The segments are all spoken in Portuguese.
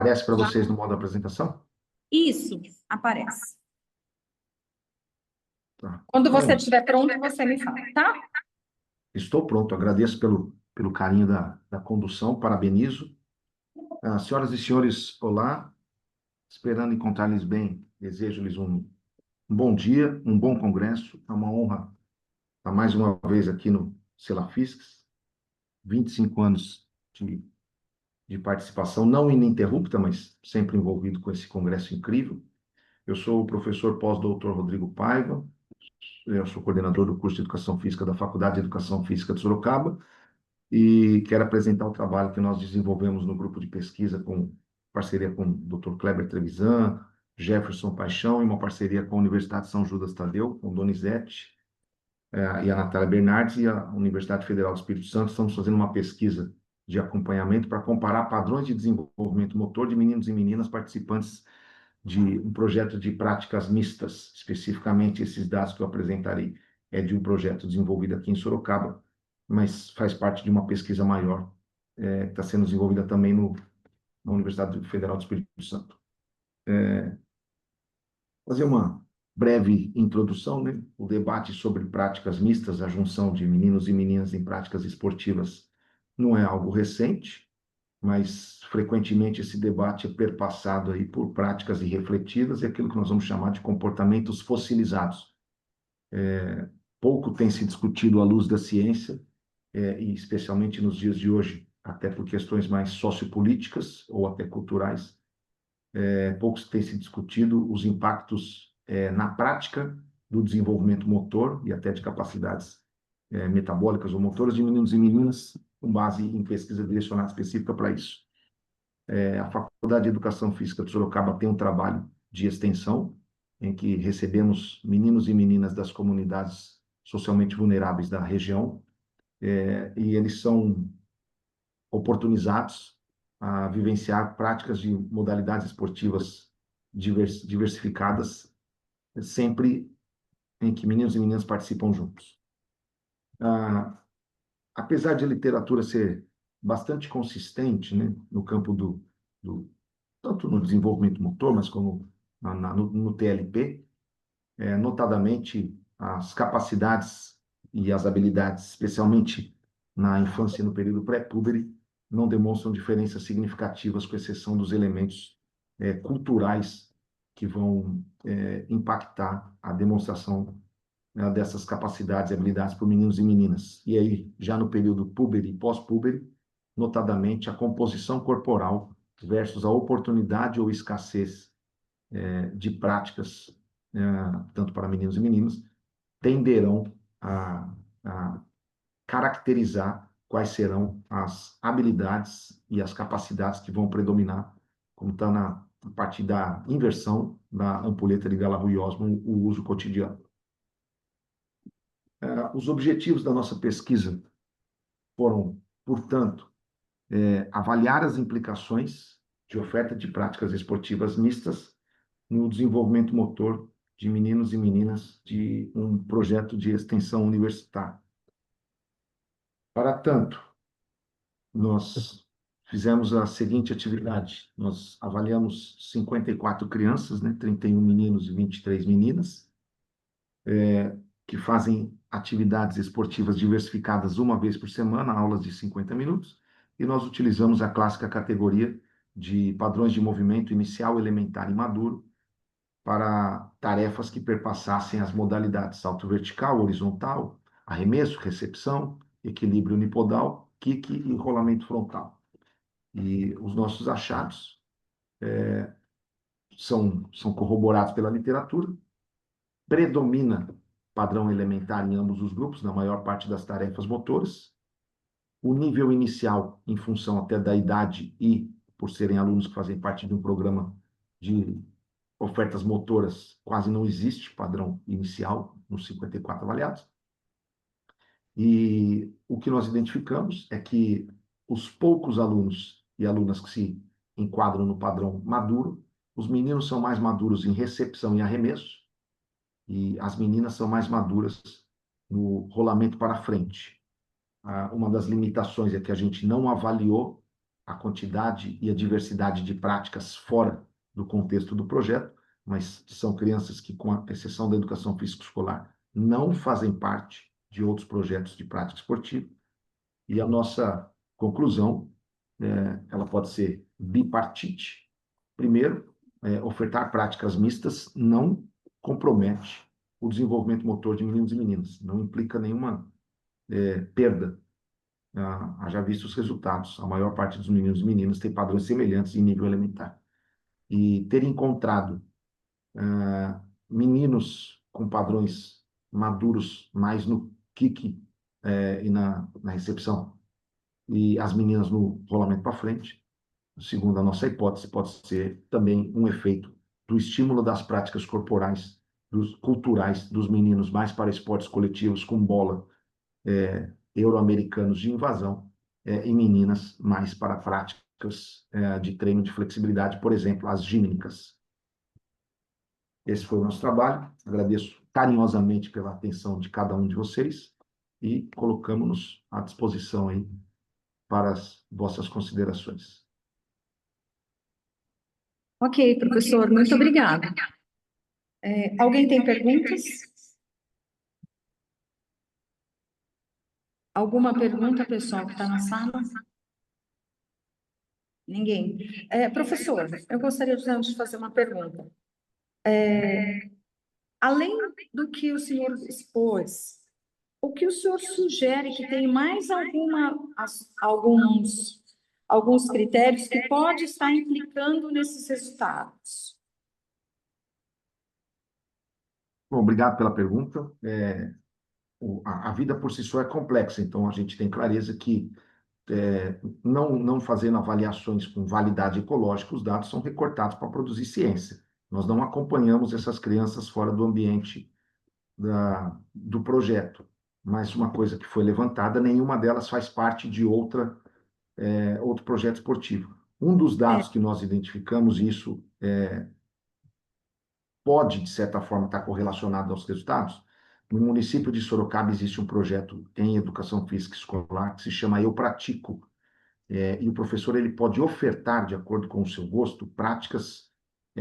Aparece para Já. vocês no modo apresentação? Isso, aparece. Tá. Quando Então, você estiver pronto, você me fala, tá? estou pronto. Agradeço pelo carinho da condução. Parabenizo. Senhoras e senhores, olá. Esperando encontrar-lhes bem, desejo-lhes um bom dia, um bom congresso. É uma honra estar mais uma vez aqui no Celafiscs. 25 anos de participação, não ininterrupta, mas sempre envolvido com esse congresso incrível. Eu sou o professor pós-doutor Rodrigo Paiva. Eu sou coordenador do curso de Educação Física da Faculdade de Educação Física de Sorocaba e quero apresentar o trabalho que nós desenvolvemos no grupo de pesquisa com parceria com o Dr. Kleber Trevisan, Jefferson Paixão e uma parceria com a Universidade de São Judas Tadeu, com Donizete e a Natália Bernardes e a Universidade Federal do Espírito Santo. Estamos fazendo uma pesquisa de acompanhamento para comparar padrões de desenvolvimento motor de meninos e meninas participantes de um projeto de práticas mistas. Especificamente, esses dados que eu apresentarei é de um projeto desenvolvido aqui em Sorocaba, mas faz parte de uma pesquisa maior, que está sendo desenvolvida também na Universidade Federal do Espírito Santo. Fazer uma breve introdução, né? O debate sobre práticas mistas, a junção de meninos e meninas em práticas esportivas, não é algo recente, mas frequentemente esse debate é perpassado aí por práticas irrefletidas e aquilo que nós vamos chamar de comportamentos fossilizados. Pouco tem se discutido à luz da ciência, e especialmente nos dias de hoje, até por questões mais sociopolíticas ou até culturais, pouco tem se discutido os impactos na prática do desenvolvimento motor e até de capacidades metabólicas ou motoras de meninos e meninas, com base em pesquisa direcionada específica para isso. A Faculdade de Educação Física de Sorocaba tem um trabalho de extensão em que recebemos meninos e meninas das comunidades socialmente vulneráveis da região, e eles são oportunizados a vivenciar práticas de modalidades esportivas diversificadas, sempre em que meninos e meninas participam juntos. Apesar de a literatura ser bastante consistente, né, no campo tanto no desenvolvimento motor, mas como no TLP, notadamente as capacidades e as habilidades, especialmente na infância e no período pré-púbere, não demonstram diferenças significativas, com exceção dos elementos culturais que vão impactar a demonstração, né, dessas capacidades e habilidades por meninos e meninas. E aí, já no período púbere e pós-púbere, notadamente a composição corporal versus a oportunidade ou escassez de práticas, tanto para meninos e meninas, tenderão a caracterizar quais serão as habilidades e as capacidades que vão predominar, como está a partir da inversão da ampulheta de Gala-Ruy-Osmond, o uso cotidiano. Os objetivos da nossa pesquisa foram, portanto, avaliar as implicações de oferta de práticas esportivas mistas no desenvolvimento motor de meninos e meninas de um projeto de extensão universitária. Para tanto, nós fizemos a seguinte atividade: nós avaliamos 54 crianças, né, 31 meninos e 23 meninas, que fazem atividades esportivas diversificadas uma vez por semana, aulas de 50 minutos, e nós utilizamos a clássica categoria de padrões de movimento inicial, elementar e maduro para tarefas que perpassassem as modalidades salto vertical, horizontal, arremesso, recepção, equilíbrio unipodal, kick e rolamento frontal. E os nossos achados são corroborados pela literatura. Predomina padrão elementar em ambos os grupos, na maior parte das tarefas motoras. O nível inicial, em função até da idade e por serem alunos que fazem parte de um programa de ofertas motoras, quase não existe padrão inicial nos 54 avaliados. E o que nós identificamos é que os poucos alunos e alunas que se enquadram no padrão maduro, os meninos são mais maduros em recepção e arremesso, e as meninas são mais maduras no rolamento para frente. Uma das limitações é que a gente não avaliou a quantidade e a diversidade de práticas fora do contexto do projeto, mas são crianças que, com a exceção da educação física escolar, não fazem parte de outros projetos de prática esportiva. E a nossa conclusão, ela pode ser bipartite. Primeiro, ofertar práticas mistas não compromete o desenvolvimento motor de meninos e meninas, não implica nenhuma perda. Já visto os resultados, a maior parte dos meninos e meninas tem padrões semelhantes em nível elementar. E ter encontrado meninos com padrões maduros mais no kick e na recepção, e as meninas no rolamento para frente, segundo a nossa hipótese, pode ser também um efeito do estímulo das práticas corporais, culturais dos meninos mais para esportes coletivos com bola, euro-americanos de invasão, e meninas mais para práticas de treino de flexibilidade, por exemplo, as gímnicas. Esse foi o nosso trabalho. Agradeço carinhosamente pela atenção de cada um de vocês e colocamos-nos à disposição aí para as vossas considerações. Ok, professor, muito obrigada. Alguém tem perguntas? Alguma pergunta, pessoal, que está na sala? Ninguém. Professor, eu gostaria de fazer uma pergunta. Além do que o senhor expôs, o que o senhor sugere que tem mais alguns critérios que pode estar implicando nesses resultados? Bom, obrigado pela pergunta. A vida por si só é complexa, então a gente tem clareza que, não fazendo avaliações com validade ecológica, os dados são recortados para produzir ciência. Nós não acompanhamos essas crianças fora do ambiente do projeto, mas uma coisa que foi levantada, nenhuma delas faz parte de outro projeto esportivo. Um dos dados que nós identificamos, e isso pode, de certa forma, estar correlacionado aos resultados. No município de Sorocaba existe um projeto em educação física escolar que se chama Eu Pratico, e o professor ele pode ofertar, de acordo com o seu gosto, práticas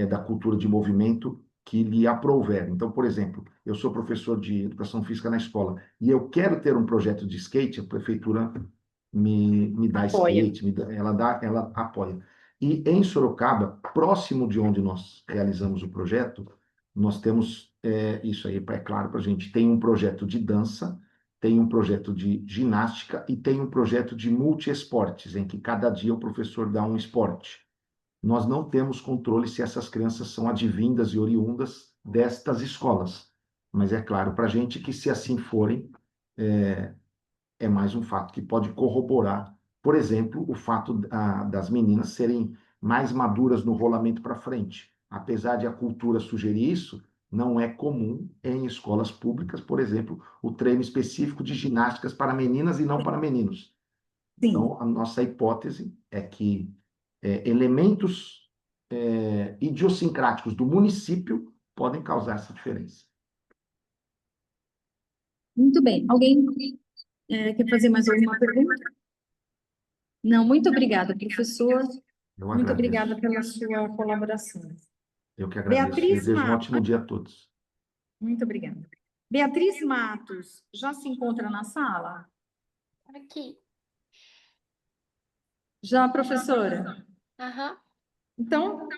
da cultura de movimento que lhe aprouver. Então, por exemplo, eu sou professor de educação física na escola e eu quero ter um projeto de skate, a prefeitura me dá Apoia. skate, ela apoia. E em Sorocaba, próximo de onde nós realizamos o projeto, nós temos, isso aí é claro para a gente, tem um projeto de dança, tem um projeto de ginástica e tem um projeto de multiesportes, em que cada dia o professor dá um esporte. Nós não temos controle se essas crianças são advindas e oriundas destas escolas, mas é claro para a gente que, se assim forem, é mais um fato que pode corroborar, por exemplo, o fato das meninas serem mais maduras no rolamento para frente. Apesar de a cultura sugerir isso, não é comum em escolas públicas, por exemplo, o treino específico de ginásticas para meninas e não para meninos. Sim. Então, a nossa hipótese é que elementos idiosincráticos do município podem causar essa diferença. Muito bem. Alguém quer fazer mais alguma pergunta? Não, muito obrigada, professor. Eu Muito agradeço. obrigada pela sua colaboração. Eu que agradeço. Beatriz Desejo um Matos. ótimo dia a todos. Muito obrigada. Beatriz Matos, já se encontra na sala? Aqui. Já, professora? Aham. Então,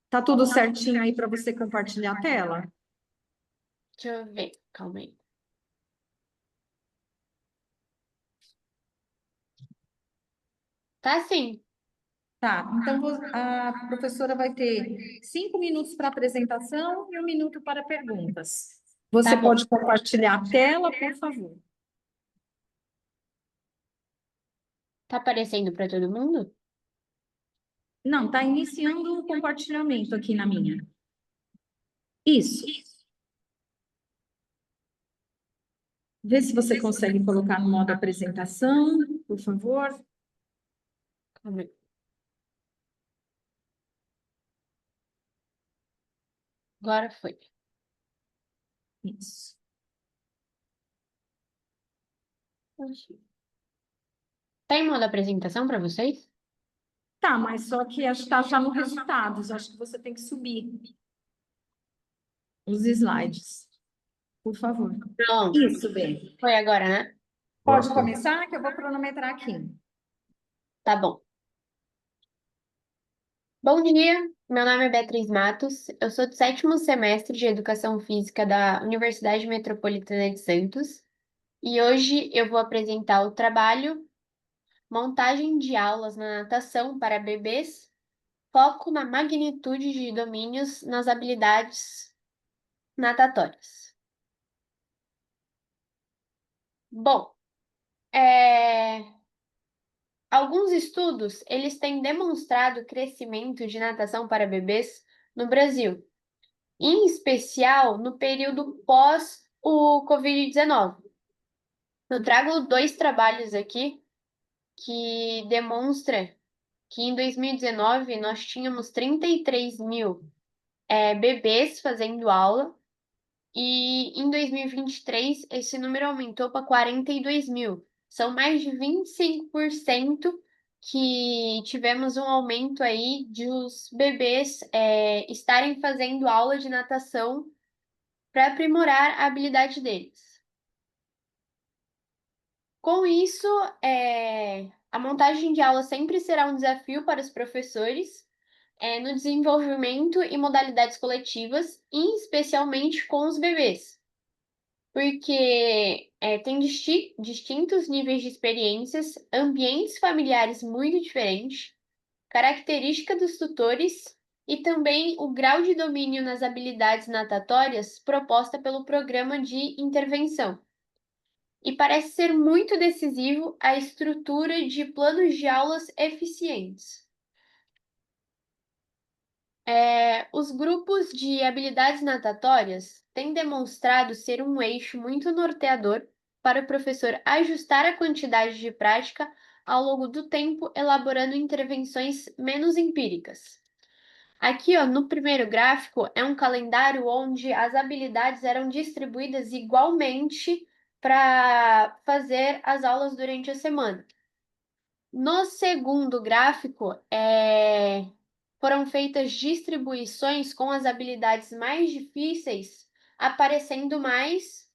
tá tudo certinho aí para você compartilhar a tela? Deixa eu ver. Calma aí. Tá sim. Tá, então a professora vai ter 5 minutos para apresentação e 1 minuto para perguntas. Você Tá bom. pode compartilhar a tela, por favor. Tá aparecendo para todo mundo? Não, está iniciando o compartilhamento aqui na minha. Isso. Vê se você consegue colocar no modo apresentação, por favor. Calma aí. Agora foi. Isso. Oxi. Tá em modo apresentação para vocês? Tá, mas só que acho que está já no resultados. Acho que você tem que subir os slides, por favor. Pronto, Isso, bem. foi agora, né? Pode Agora foi. começar, que eu vou cronometrar aqui. Tá bom. Bom dia, meu nome é Beatriz Matos, eu sou do 7º semestre de Educação Física da Universidade Metropolitana de Santos e hoje eu vou apresentar o trabalho Montagem de aulas na natação para bebês, foco na magnitude de domínios nas habilidades natatórias. Bom, alguns estudos eles têm demonstrado o crescimento de natação para bebês no Brasil, em especial no período pós o Covid-19. Eu trago 2 trabalhos aqui que demonstram que em 2019 nós tínhamos 33 mil bebês fazendo aula e em 2023 esse número aumentou para 42 mil. São mais de 25% que tivemos um aumento aí de os bebês estarem fazendo aula de natação para aprimorar a habilidade deles. Com isso, a montagem de aula sempre será um desafio para os professores, no desenvolvimento e modalidades coletivas, e especialmente com os bebês, porque tem distintos níveis de experiências, ambientes familiares muito diferentes, característica dos tutores e também o grau de domínio nas habilidades natatórias proposta pelo programa de intervenção. E parece ser muito decisivo a estrutura de planos de aulas eficientes. Os grupos de habilidades natatórias têm demonstrado ser um eixo muito norteador para o professor ajustar a quantidade de prática ao longo do tempo, elaborando intervenções menos empíricas. Aqui, ó, no primeiro gráfico, é um calendário onde as habilidades eram distribuídas igualmente para fazer as aulas durante a semana. No segundo gráfico, foram feitas distribuições com as habilidades mais difíceis aparecendo mais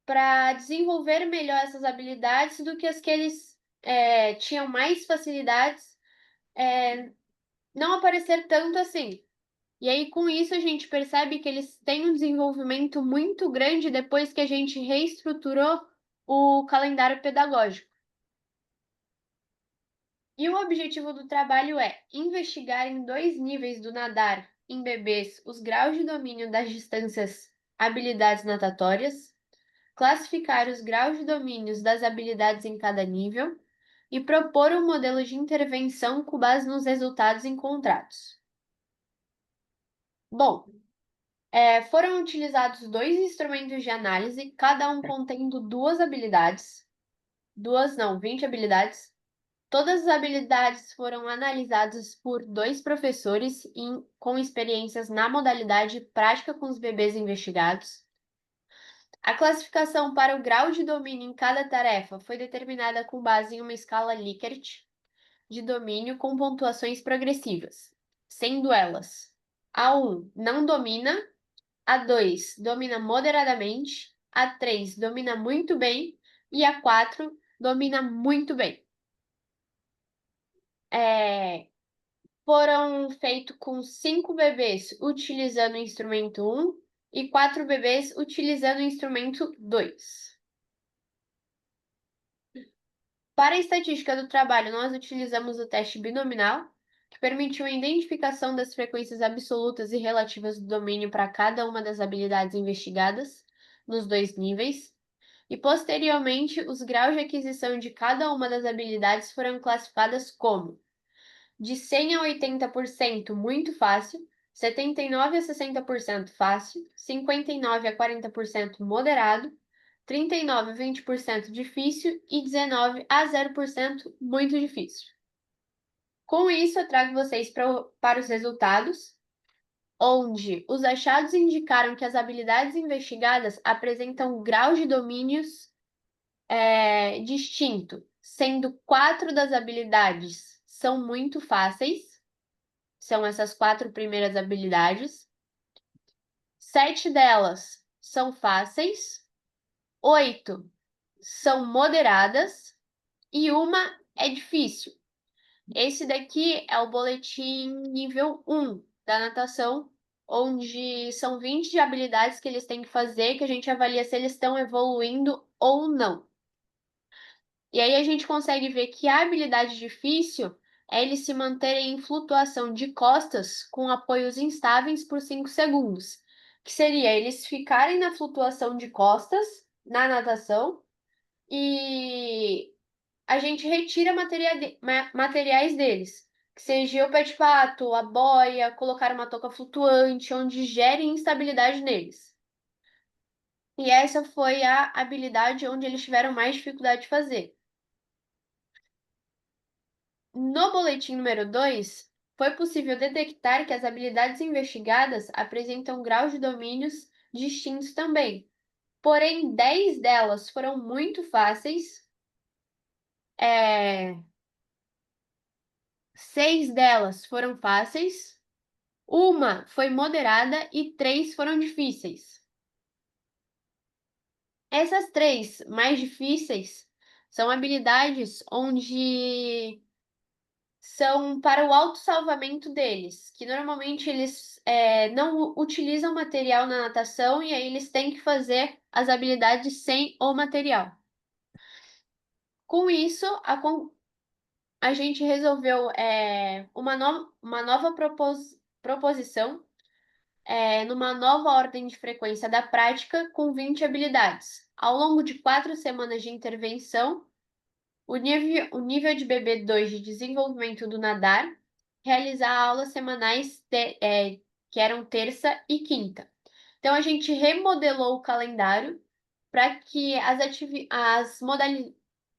para desenvolver melhor essas habilidades do que as que eles tinham mais facilidades não aparecer tanto assim. E aí, com isso, a gente percebe que eles têm um desenvolvimento muito grande depois que a gente reestruturou o calendário pedagógico. E o objetivo do trabalho é investigar em 2 níveis do nadar em bebês os graus de domínio das distâncias habilidades natatórias, classificar os graus de domínios das habilidades em cada nível e propor um modelo de intervenção com base nos resultados encontrados. Bom, foram utilizados 2 instrumentos de análise, cada um contendo 2 habilidades. 20 habilidades. Todas as habilidades foram analisadas por 2 professores com experiências na modalidade prática com os bebês investigados. A classificação para o grau de domínio em cada tarefa foi determinada com base em uma escala Likert de domínio com pontuações progressivas, sendo elas: A1 não domina, A2 domina moderadamente, A3 domina muito bem e A4 domina muito bem. Foram feitos com 5 bebês utilizando o instrumento 1 e 4 bebês utilizando o instrumento 2. Para a estatística do trabalho, nós utilizamos o teste binominal, que permitiu a identificação das frequências absolutas e relativas do domínio para cada uma das habilidades investigadas, nos 2 níveis, e posteriormente os graus de aquisição de cada uma das habilidades foram classificadas como de 100 a 80% muito fácil, 79 a 60% fácil, 59 a 40% moderado, 39 a 20% difícil e 19 a 0% muito difícil. Com isso, eu trago vocês para os resultados, onde os achados indicaram que as habilidades investigadas apresentam graus de domínios distinto, sendo 4 das habilidades são muito fáceis, são essas 4 primeiras habilidades. 7 delas são fáceis, 8 são moderadas e uma é difícil. Esse daqui é o boletim nível 1 da natação, onde são 20 habilidades que eles têm que fazer, que a gente avalia se eles estão evoluindo ou não. E aí a gente consegue ver que a habilidade difícil é eles se manterem em flutuação de costas com apoios instáveis por 5 segundos, que seria eles ficarem na flutuação de costas na natação e a gente retira materiais deles, que seja o pé de pato, a boia, colocar uma touca flutuante, onde gere instabilidade neles. E essa foi a habilidade onde eles tiveram mais dificuldade de fazer. No boletim número 2, foi possível detectar que as habilidades investigadas apresentam graus de domínios distintos também. Porém, 10 delas foram muito fáceis, 6 delas foram fáceis, uma foi moderada e 3 foram difíceis. Essas 3 mais difíceis são habilidades onde são para o autossalvamento deles, que normalmente eles não utilizam material na natação e aí eles têm que fazer as habilidades sem o material. Com isso, a gente resolveu uma nova proposição, numa nova ordem de frequência da prática com 20 habilidades. Ao longo de 4 semanas de intervenção, o nível de BB2 de desenvolvimento do nadar, realizar aulas semanais que eram terça e quinta. Então, a gente remodelou o calendário para que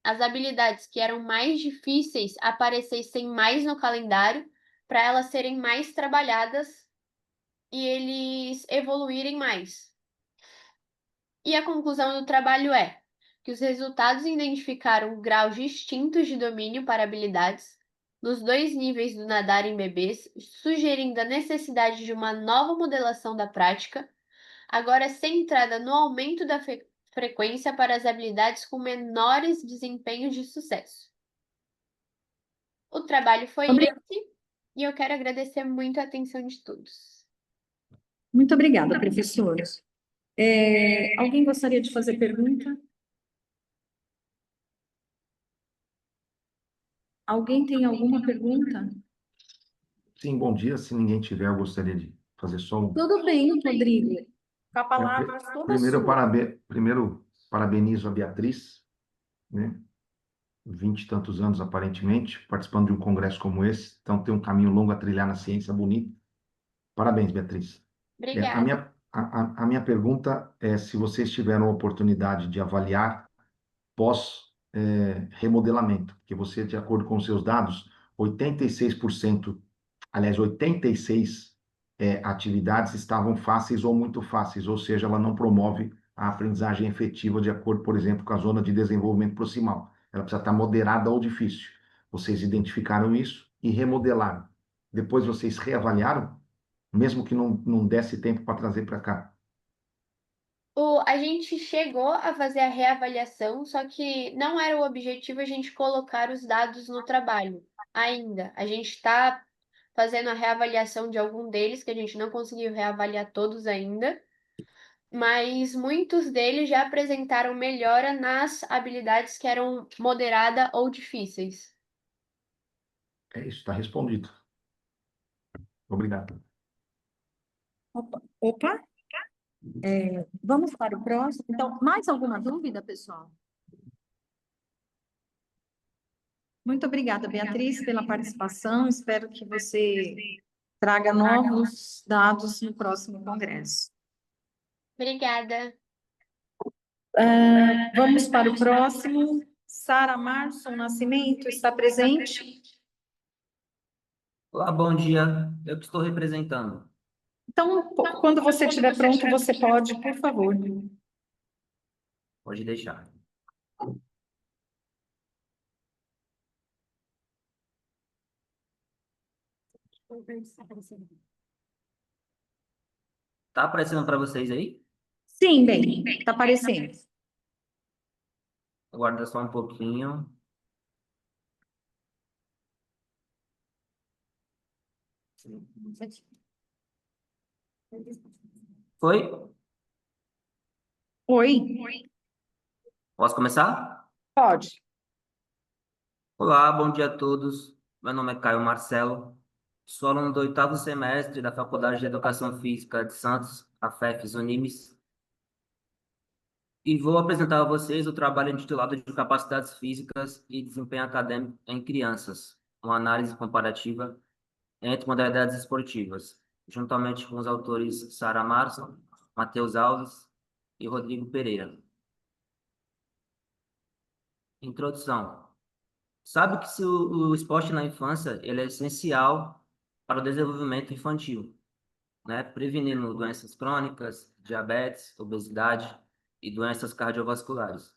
as habilidades que eram mais difíceis aparecessem mais no calendário, para elas serem mais trabalhadas e eles evoluírem mais. E a conclusão do trabalho é que os resultados identificaram graus distintos de domínio para habilidades nos 2 níveis do nadar em bebês, sugerindo a necessidade de uma nova modelação da prática, agora centrada no aumento da frequência para as habilidades com menores desempenhos de sucesso. O trabalho foi esse, e eu quero agradecer muito a atenção de todos. Muito obrigada, professora. Alguém gostaria de fazer pergunta? Alguém tem alguma pergunta? Sim, bom dia. Se ninguém tiver, eu gostaria de fazer só um. Tudo bem, Rodrigo. Com a palavra toda Primeiro, sua. primeiro parabenizo a Beatriz, né? 20 e tantos anos, aparentemente, participando de um congresso como esse. Então, tem um caminho longo a trilhar na ciência bonito. Parabéns, Beatriz. Obrigada. A minha pergunta é se vocês tiveram a oportunidade de avaliar pós-remodelamento, que você, de acordo com os seus dados, 86%, aliás, 86 atividades estavam fáceis ou muito fáceis, ou seja, ela não promove a aprendizagem efetiva de acordo, por exemplo, com a zona de desenvolvimento proximal. Ela precisa estar moderada ou difícil. Vocês identificaram isso e remodelaram. Depois vocês reavaliaram, mesmo que não desse tempo para trazer para cá. A gente chegou a fazer a reavaliação, só que não era o objetivo a gente colocar os dados no trabalho ainda. A gente está fazendo a reavaliação de algum deles, que a gente não conseguiu reavaliar todos ainda, mas muitos deles já apresentaram melhora nas habilidades que eram moderada ou difíceis. É isso, está respondido. Obrigado. Opa. Vamos para o próximo. Então, mais alguma dúvida, pessoal? Muito obrigada, Beatriz, pela participação. Espero que você traga novos dados no próximo congresso. Obrigada. Vamos para o próximo. Sara Marson Nascimento está presente? Olá, bom dia. Eu que estou representando. Então, quando você estiver pronto, você pode, por favor. Pode deixar. Tá aparecendo para vocês aí? Sim, bem, está aparecendo. Aguarda só um pouquinho. Foi? Oi? Posso começar? Pode. Olá, bom dia a todos. Meu nome é Caio Marcelo. Sou aluno do 8º semestre da Faculdade de Educação Física de Santos, a FEFES Unimes, e vou apresentar a vocês o trabalho intitulado de Capacidades Físicas e Desempenho Acadêmico em Crianças, uma análise comparativa entre modalidades esportivas, juntamente com os autores Sara Marson, Matheus Alves e Rodrigo Pereira. Introdução. Sabe que se o esporte na infância ele é essencial para o desenvolvimento infantil, né? Prevenindo doenças crônicas, diabetes, obesidade e doenças cardiovasculares.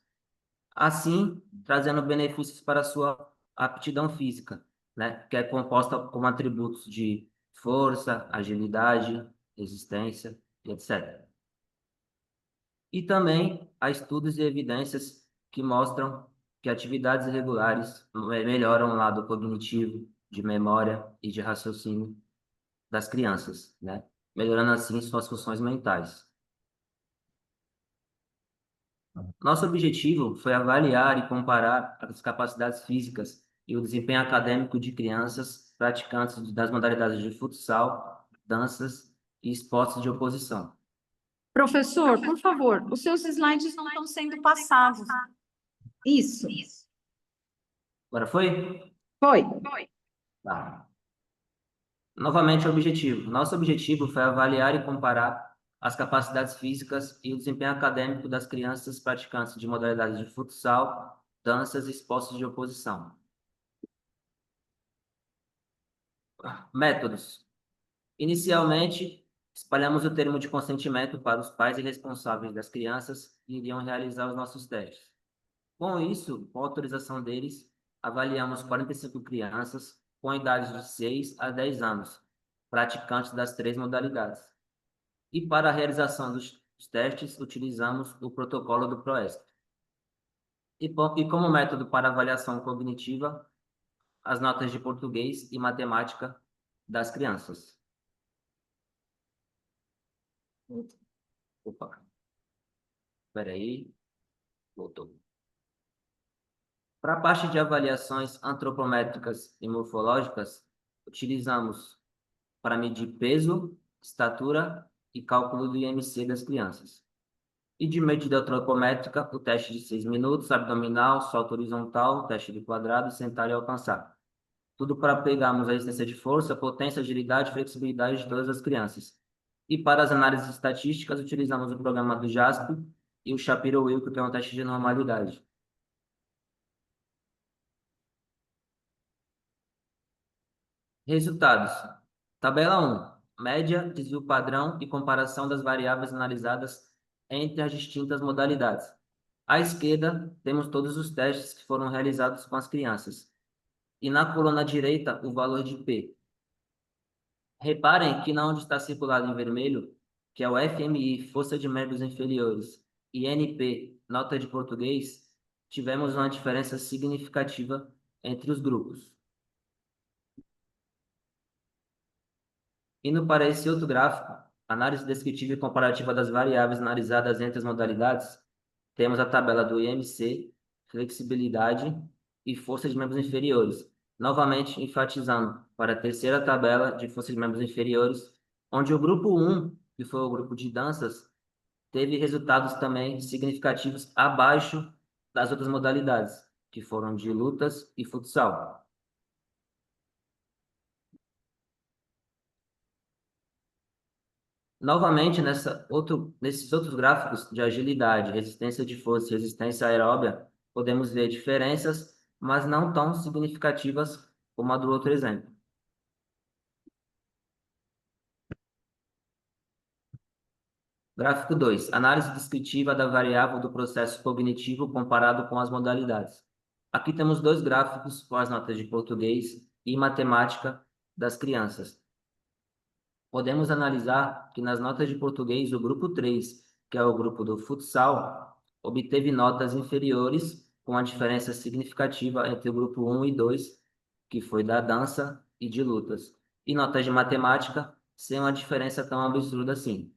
Assim, trazendo benefícios para a sua aptidão física, né? Que é composta com atributos de força, agilidade, resistência e etc. E também há estudos e evidências que mostram que atividades regulares melhoram o lado cognitivo, de memória e de raciocínio das crianças, né? Melhorando assim suas funções mentais. Nosso objetivo foi avaliar e comparar as capacidades físicas e o desempenho acadêmico de crianças praticantes das modalidades de futsal, danças e esportes de oposição. Professor, por favor, os seus slides não estão sendo passados. Isso. Agora foi? Foi. Tá. Novamente, o objetivo. Nosso objetivo foi avaliar e comparar as capacidades físicas e o desempenho acadêmico das crianças praticantes de modalidades de futsal, danças e esportes de oposição. Métodos. Inicialmente, espalhamos o termo de consentimento para os pais e responsáveis das crianças que iriam realizar os nossos testes. Com isso, com a autorização deles, avaliamos 45 crianças com idades de 6 a 10 anos, praticantes das 3 modalidades. E para a realização dos testes, utilizamos o protocolo do PROESP. E como método para avaliação cognitiva, as notas de português e matemática das crianças. Opa, espera aí, voltou. Para a parte de avaliações antropométricas e morfológicas, utilizamos para medir peso, estatura e cálculo do IMC das crianças. E de medida antropométrica, o teste de 6 minutos, abdominal, salto horizontal, teste de quadrado, sentar e alcançar. Tudo para pegarmos a resistência de força, potência, agilidade e flexibilidade de todas as crianças. E para as análises estatísticas, utilizamos o programa do JASP e o Shapiro-Wilk, que é um teste de normalidade. Resultados. Tabela 1. Média, desvio padrão e comparação das variáveis analisadas entre as distintas modalidades. À esquerda, temos todos os testes que foram realizados com as crianças. E na coluna direita, o valor de P. Reparem que na onde está circulado em vermelho, que é o FMI, força de membros inferiores, e NP, nota de português, tivemos uma diferença significativa entre os grupos. Indo para esse outro gráfico, análise descritiva e comparativa das variáveis analisadas entre as modalidades, temos a tabela do IMC, flexibilidade e força de membros inferiores. Novamente, enfatizando para a terceira tabela de força de membros inferiores, onde o grupo 1, que foi o grupo de danças, teve resultados também significativos abaixo das outras modalidades, que foram de lutas e futsal. Novamente, nesses outros gráficos de agilidade, resistência de força e resistência aeróbia, podemos ver diferenças, mas não tão significativas como a do outro exemplo. Gráfico 2. Análise descritiva da variável do processo cognitivo comparado com as modalidades. Aqui temos dois gráficos com as notas de português e matemática das crianças. podemos analisar que nas notas de português, o grupo 3, que é o grupo do futsal, obteve notas inferiores, com uma diferença significativa entre o grupo 1 e 2, que foi da dança e de lutas. E notas de matemática, sem uma diferença tão absurda assim.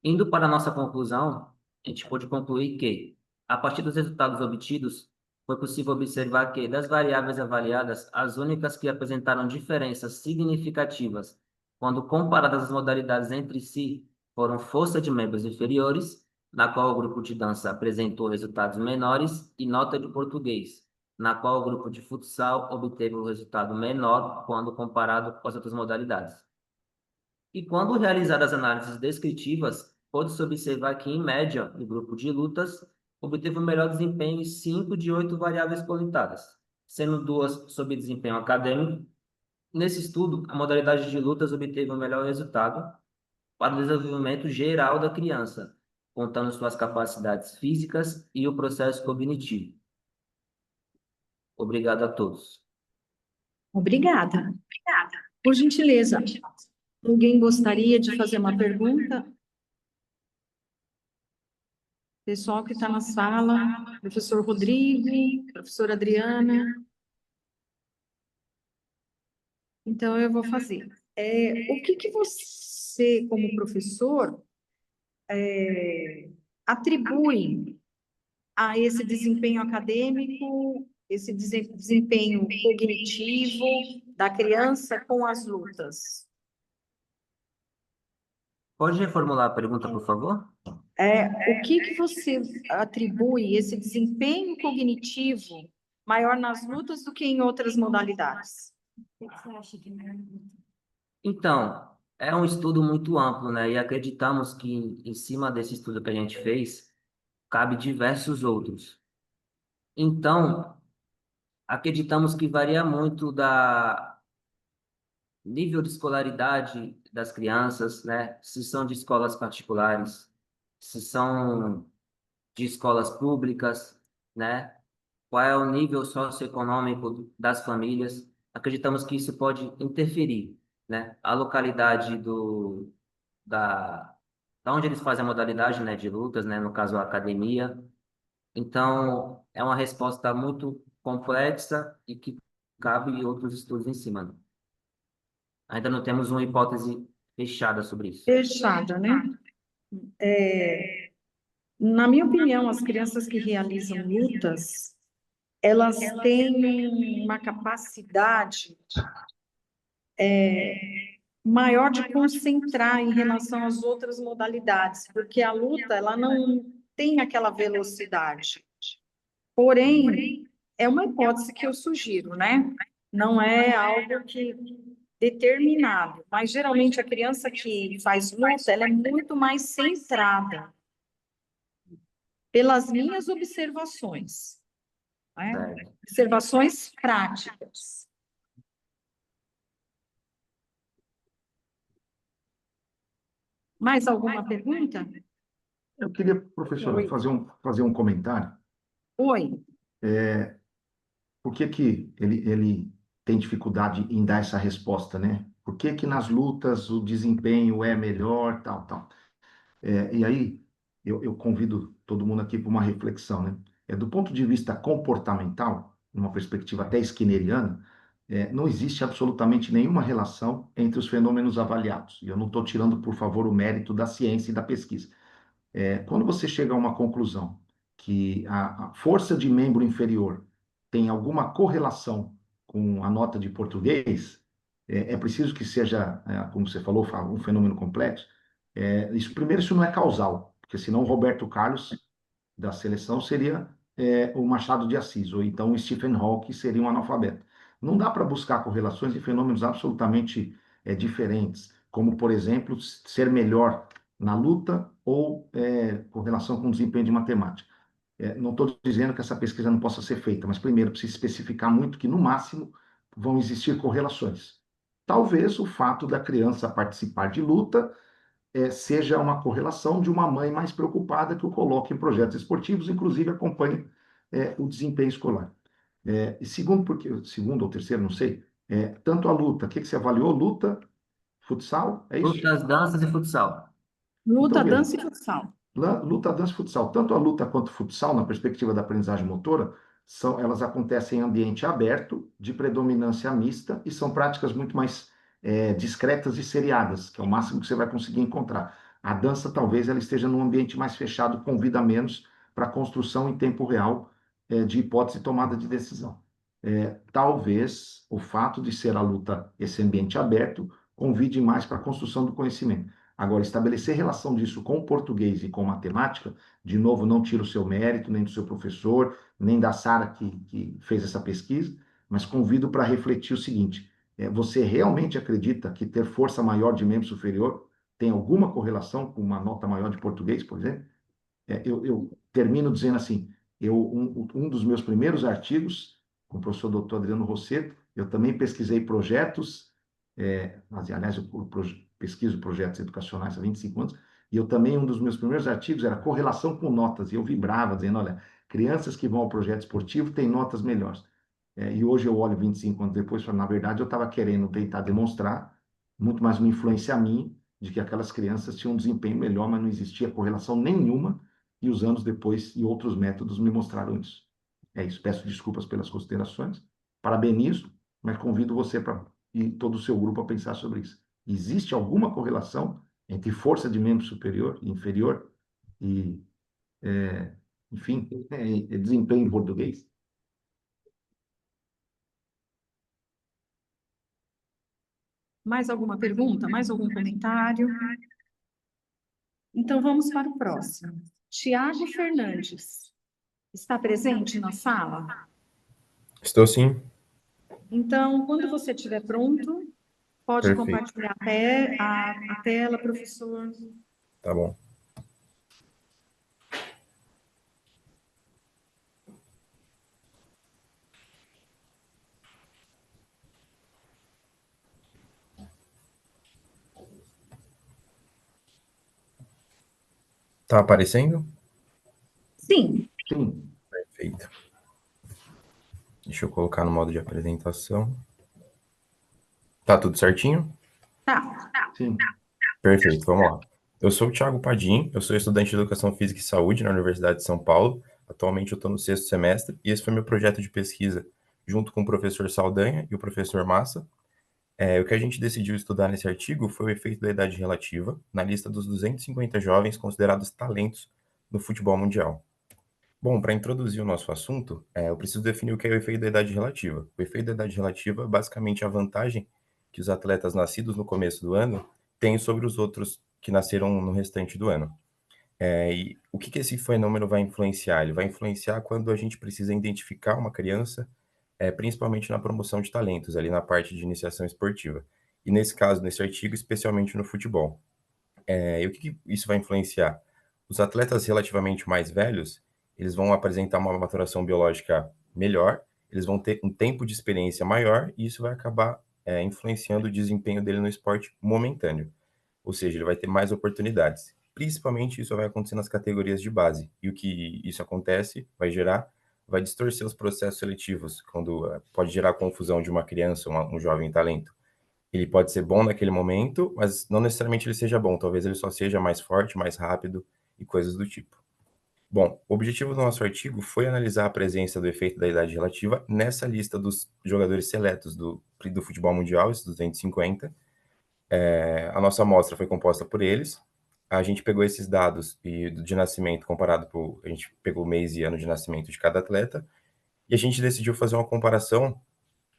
Indo para a nossa conclusão, a gente pode concluir que, a partir dos resultados obtidos, foi possível observar que, das variáveis avaliadas, as únicas que apresentaram diferenças significativas quando comparadas as modalidades entre si foram força de membros inferiores, na qual o grupo de dança apresentou resultados menores, e nota de português, na qual o grupo de futsal obteve um resultado menor quando comparado com as outras modalidades. E quando realizadas análises descritivas, pôde-se observar que, em média, o grupo de lutas obteve o melhor desempenho em 5 de 8 variáveis coletadas, sendo 2 sob desempenho acadêmico. Nesse estudo, a modalidade de lutas obteve o melhor resultado para o desenvolvimento geral da criança, contando suas capacidades físicas e o processo cognitivo. Obrigado a todos. Obrigada. Por gentileza, alguém gostaria de fazer uma pergunta? Pessoal que está na sala, professor Rodrigo, professora Adriana. Então, eu vou fazer. O que você, como professor, atribui a esse desempenho acadêmico, esse desempenho cognitivo da criança com as lutas? Pode reformular a pergunta, por favor? O que você atribui esse desempenho cognitivo maior nas lutas do que em outras modalidades? O que você acha que Então, é um estudo muito amplo, né? E acreditamos que em cima desse estudo que a gente fez, cabe diversos outros. Então, acreditamos que varia muito da nível de escolaridade das crianças, né? Se são de escolas particulares, se são de escolas públicas, né? Qual é o nível socioeconômico das famílias? Acreditamos que isso pode interferir, né? A localidade da, da onde eles fazem a modalidade, né, de lutas, né? No caso, a academia. Então, é uma resposta muito complexa e que cabe outros estudos em cima, né? Ainda não temos uma hipótese fechada sobre isso. fechada, né? Na minha opinião, as crianças que realizam lutas, elas têm uma capacidade maior de concentrar em relação às outras modalidades, porque a luta, ela não tem aquela velocidade. Porém, é uma hipótese que eu sugiro, né? Não é algo que determinado, mas geralmente a criança que faz luta, ela é muito mais centrada, pelas minhas observações, né? Certo. Observações práticas. Mais alguma pergunta? Eu queria, professora, Oi. fazer um comentário. Oi. Por que que ele tem dificuldade em dar essa resposta, né? Por que que nas lutas o desempenho é melhor, tal, tal? E aí, eu convido todo mundo aqui para uma reflexão, né? Do ponto de vista comportamental, numa perspectiva até skinneriana, não existe absolutamente nenhuma relação entre os fenômenos avaliados. E eu não estou tirando, por favor, o mérito da ciência e da pesquisa. Quando você chega a uma conclusão que a força de membro inferior tem alguma correlação com a nota de português, é preciso que seja, como você falou, um fenômeno complexo. Primeiro, isso não é causal, porque senão o Roberto Carlos da seleção seria o Machado de Assis, ou então o Stephen Hawking seria um analfabeto. Não dá para buscar correlações de fenômenos absolutamente diferentes, como, por exemplo, ser melhor na luta ou com relação com o desempenho de matemática. Não estou dizendo que essa pesquisa não possa ser feita, mas primeiro precisa especificar muito que, no máximo, vão existir correlações. Talvez o fato da criança participar de luta seja uma correlação de uma mãe mais preocupada que o coloque em projetos esportivos, inclusive acompanhe o desempenho escolar. E segundo ou terceiro, não sei, Tanto a luta, o que você avaliou? Luta, futsal, é isso? Lutas, danças e futsal. Então, Luta, veja, dança e futsal. luta, dança e futsal. Tanto a luta quanto o futsal, na perspectiva da aprendizagem motora, elas acontecem em ambiente aberto, de predominância mista, e são práticas muito mais discretas e seriadas, que é o máximo que você vai conseguir encontrar. A dança, talvez, ela esteja num ambiente mais fechado, convida menos para construção em tempo real de hipótese e tomada de decisão. Talvez o fato de ser a luta esse ambiente aberto convide mais para a construção do conhecimento. Agora, estabelecer relação disso com o português e com matemática, de novo, não tira o seu mérito, nem do seu professor, nem da Sara que fez essa pesquisa, mas convido para refletir o seguinte: você realmente acredita que ter força maior de membro superior tem alguma correlação com uma nota maior de português, por exemplo? Eu termino dizendo assim: um dos meus primeiros artigos, com o professor doutor Adriano Rosseto, eu também pesquisei projetos, aliás, eu pesquiso projetos educacionais há 25 anos, e eu também, um dos meus primeiros artigos era correlação com notas, e eu vibrava dizendo, olha, crianças que vão ao projeto esportivo têm notas melhores. E hoje eu olho 25 anos depois e falo, na verdade, eu estava querendo tentar demonstrar, muito mais uma influência a mim, de que aquelas crianças tinham um desempenho melhor, mas não existia correlação nenhuma, e os anos depois e outros métodos me mostraram isso. É isso. Peço desculpas pelas considerações, parabenizo, mas convido você e todo o seu grupo a pensar sobre isso. Existe alguma correlação entre força de membro superior e inferior e, enfim, desempenho em português? Mais alguma pergunta? Mais algum comentário? Então, vamos para o próximo. Tiago Fernandes. Está presente na sala? Estou sim. Então, quando você estiver pronto, pode Perfeito. compartilhar a tela, professor. Tá bom. Tá aparecendo? Sim, Sim, Perfeito. Deixa eu colocar no modo de apresentação. Tá tudo certinho? tá. sim. Perfeito, vamos lá. Eu sou o Thiago Padim, eu sou estudante de Educação Física e Saúde na Universidade de São Paulo. Atualmente eu estou no 6º semestre e esse foi meu projeto de pesquisa junto com o professor Saldanha e o professor Massa. O que a gente decidiu estudar nesse artigo foi o efeito da idade relativa na lista dos 250 jovens considerados talentos no futebol mundial. Bom, para introduzir o nosso assunto, eu preciso definir o que é o efeito da idade relativa. O efeito da idade relativa é basicamente a vantagem que os atletas nascidos no começo do ano têm sobre os outros que nasceram no restante do ano. E o que esse fenômeno vai influenciar? Ele vai influenciar quando a gente precisa identificar uma criança, principalmente na promoção de talentos, ali na parte de iniciação esportiva. E nesse caso, nesse artigo, especialmente no futebol. E o que isso vai influenciar? Os atletas relativamente mais velhos, eles vão apresentar uma maturação biológica melhor, eles vão ter um tempo de experiência maior e isso vai acabar influenciando o desempenho dele no esporte momentâneo. Ou seja, ele vai ter mais oportunidades. Principalmente isso vai acontecer nas categorias de base. E o que isso acontece vai distorcer os processos seletivos, quando pode gerar confusão de uma criança, um jovem talento. Ele pode ser bom naquele momento, mas não necessariamente ele seja bom. Talvez ele só seja mais forte, mais rápido e coisas do tipo. Bom, o objetivo do nosso artigo foi analisar a presença do efeito da idade relativa nessa lista dos jogadores seletos do futebol mundial, esses 250. A nossa amostra foi composta por eles. A gente pegou esses dados de nascimento comparado por... A gente pegou o mês e ano de nascimento de cada atleta e a gente decidiu fazer uma comparação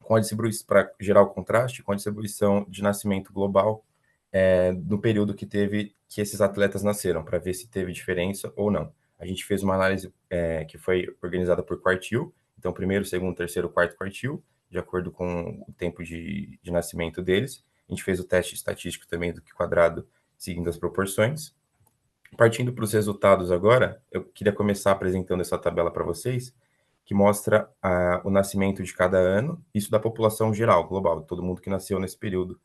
com a distribuição, para gerar o contraste, com a distribuição de nascimento global no período que esses atletas nasceram, para ver se teve diferença ou não. A gente fez uma análise que foi organizada por quartil, então primeiro, segundo, terceiro, quarto quartil, de acordo com o tempo de nascimento deles. A gente fez o teste estatístico também do quadrado, seguindo as proporções. Partindo para os resultados agora, eu queria começar apresentando essa tabela para vocês, que mostra o nascimento de cada ano, isso da população geral, global, todo mundo que nasceu nesse período.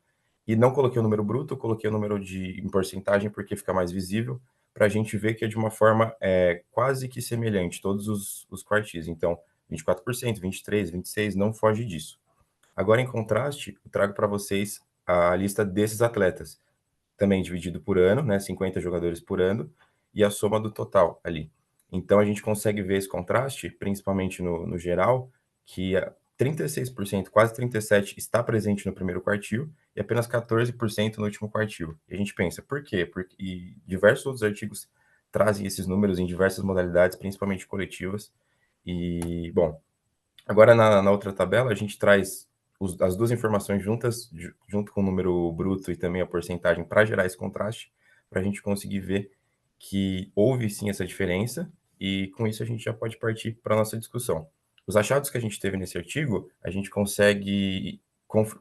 E não coloquei o número bruto, eu coloquei o número em porcentagem, porque fica mais visível, para a gente ver que é de uma forma quase que semelhante, todos os quartis. Então, 24%, 23%, 26%, não foge disso. Agora, em contraste, eu trago para vocês a lista desses atletas, também dividido por ano, né, 50 jogadores por ano, e a soma do total ali. Então, a gente consegue ver esse contraste, principalmente no geral, que 36%, quase 37%, está presente no primeiro quartil e apenas 14% no último quartil. E a gente pensa, por quê? Porque e diversos outros artigos trazem esses números em diversas modalidades, principalmente coletivas. E, bom, agora na outra tabela, a gente traz as duas informações juntas, junto com o número bruto e também a porcentagem, para gerar esse contraste, para a gente conseguir ver que houve sim essa diferença, e com isso a gente já pode partir para a nossa discussão. Os achados que a gente teve nesse artigo, a gente consegue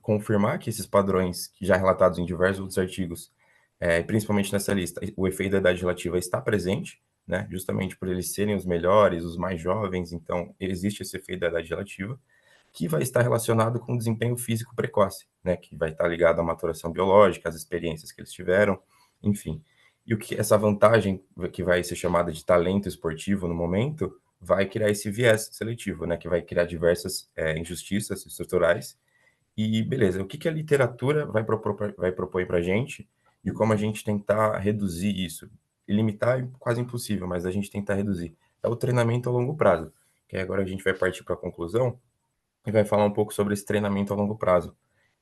confirmar que esses padrões, que já relatados em diversos outros artigos, principalmente nessa lista, o efeito da idade relativa está presente, né? Justamente por eles serem os melhores, os mais jovens, então existe esse efeito da idade relativa, que vai estar relacionado com o desempenho físico precoce, né? Que vai estar ligado à maturação biológica, às experiências que eles tiveram, enfim. E o que essa vantagem, que vai ser chamada de talento esportivo no momento, vai criar esse viés seletivo, né? Que vai criar diversas injustiças estruturais. E beleza, o que a literatura vai propor para a gente e como a gente tentar reduzir isso? E limitar é quase impossível, mas a gente tentar reduzir. É o treinamento a longo prazo, que aí agora a gente vai partir para a conclusão e vai falar um pouco sobre esse treinamento a longo prazo.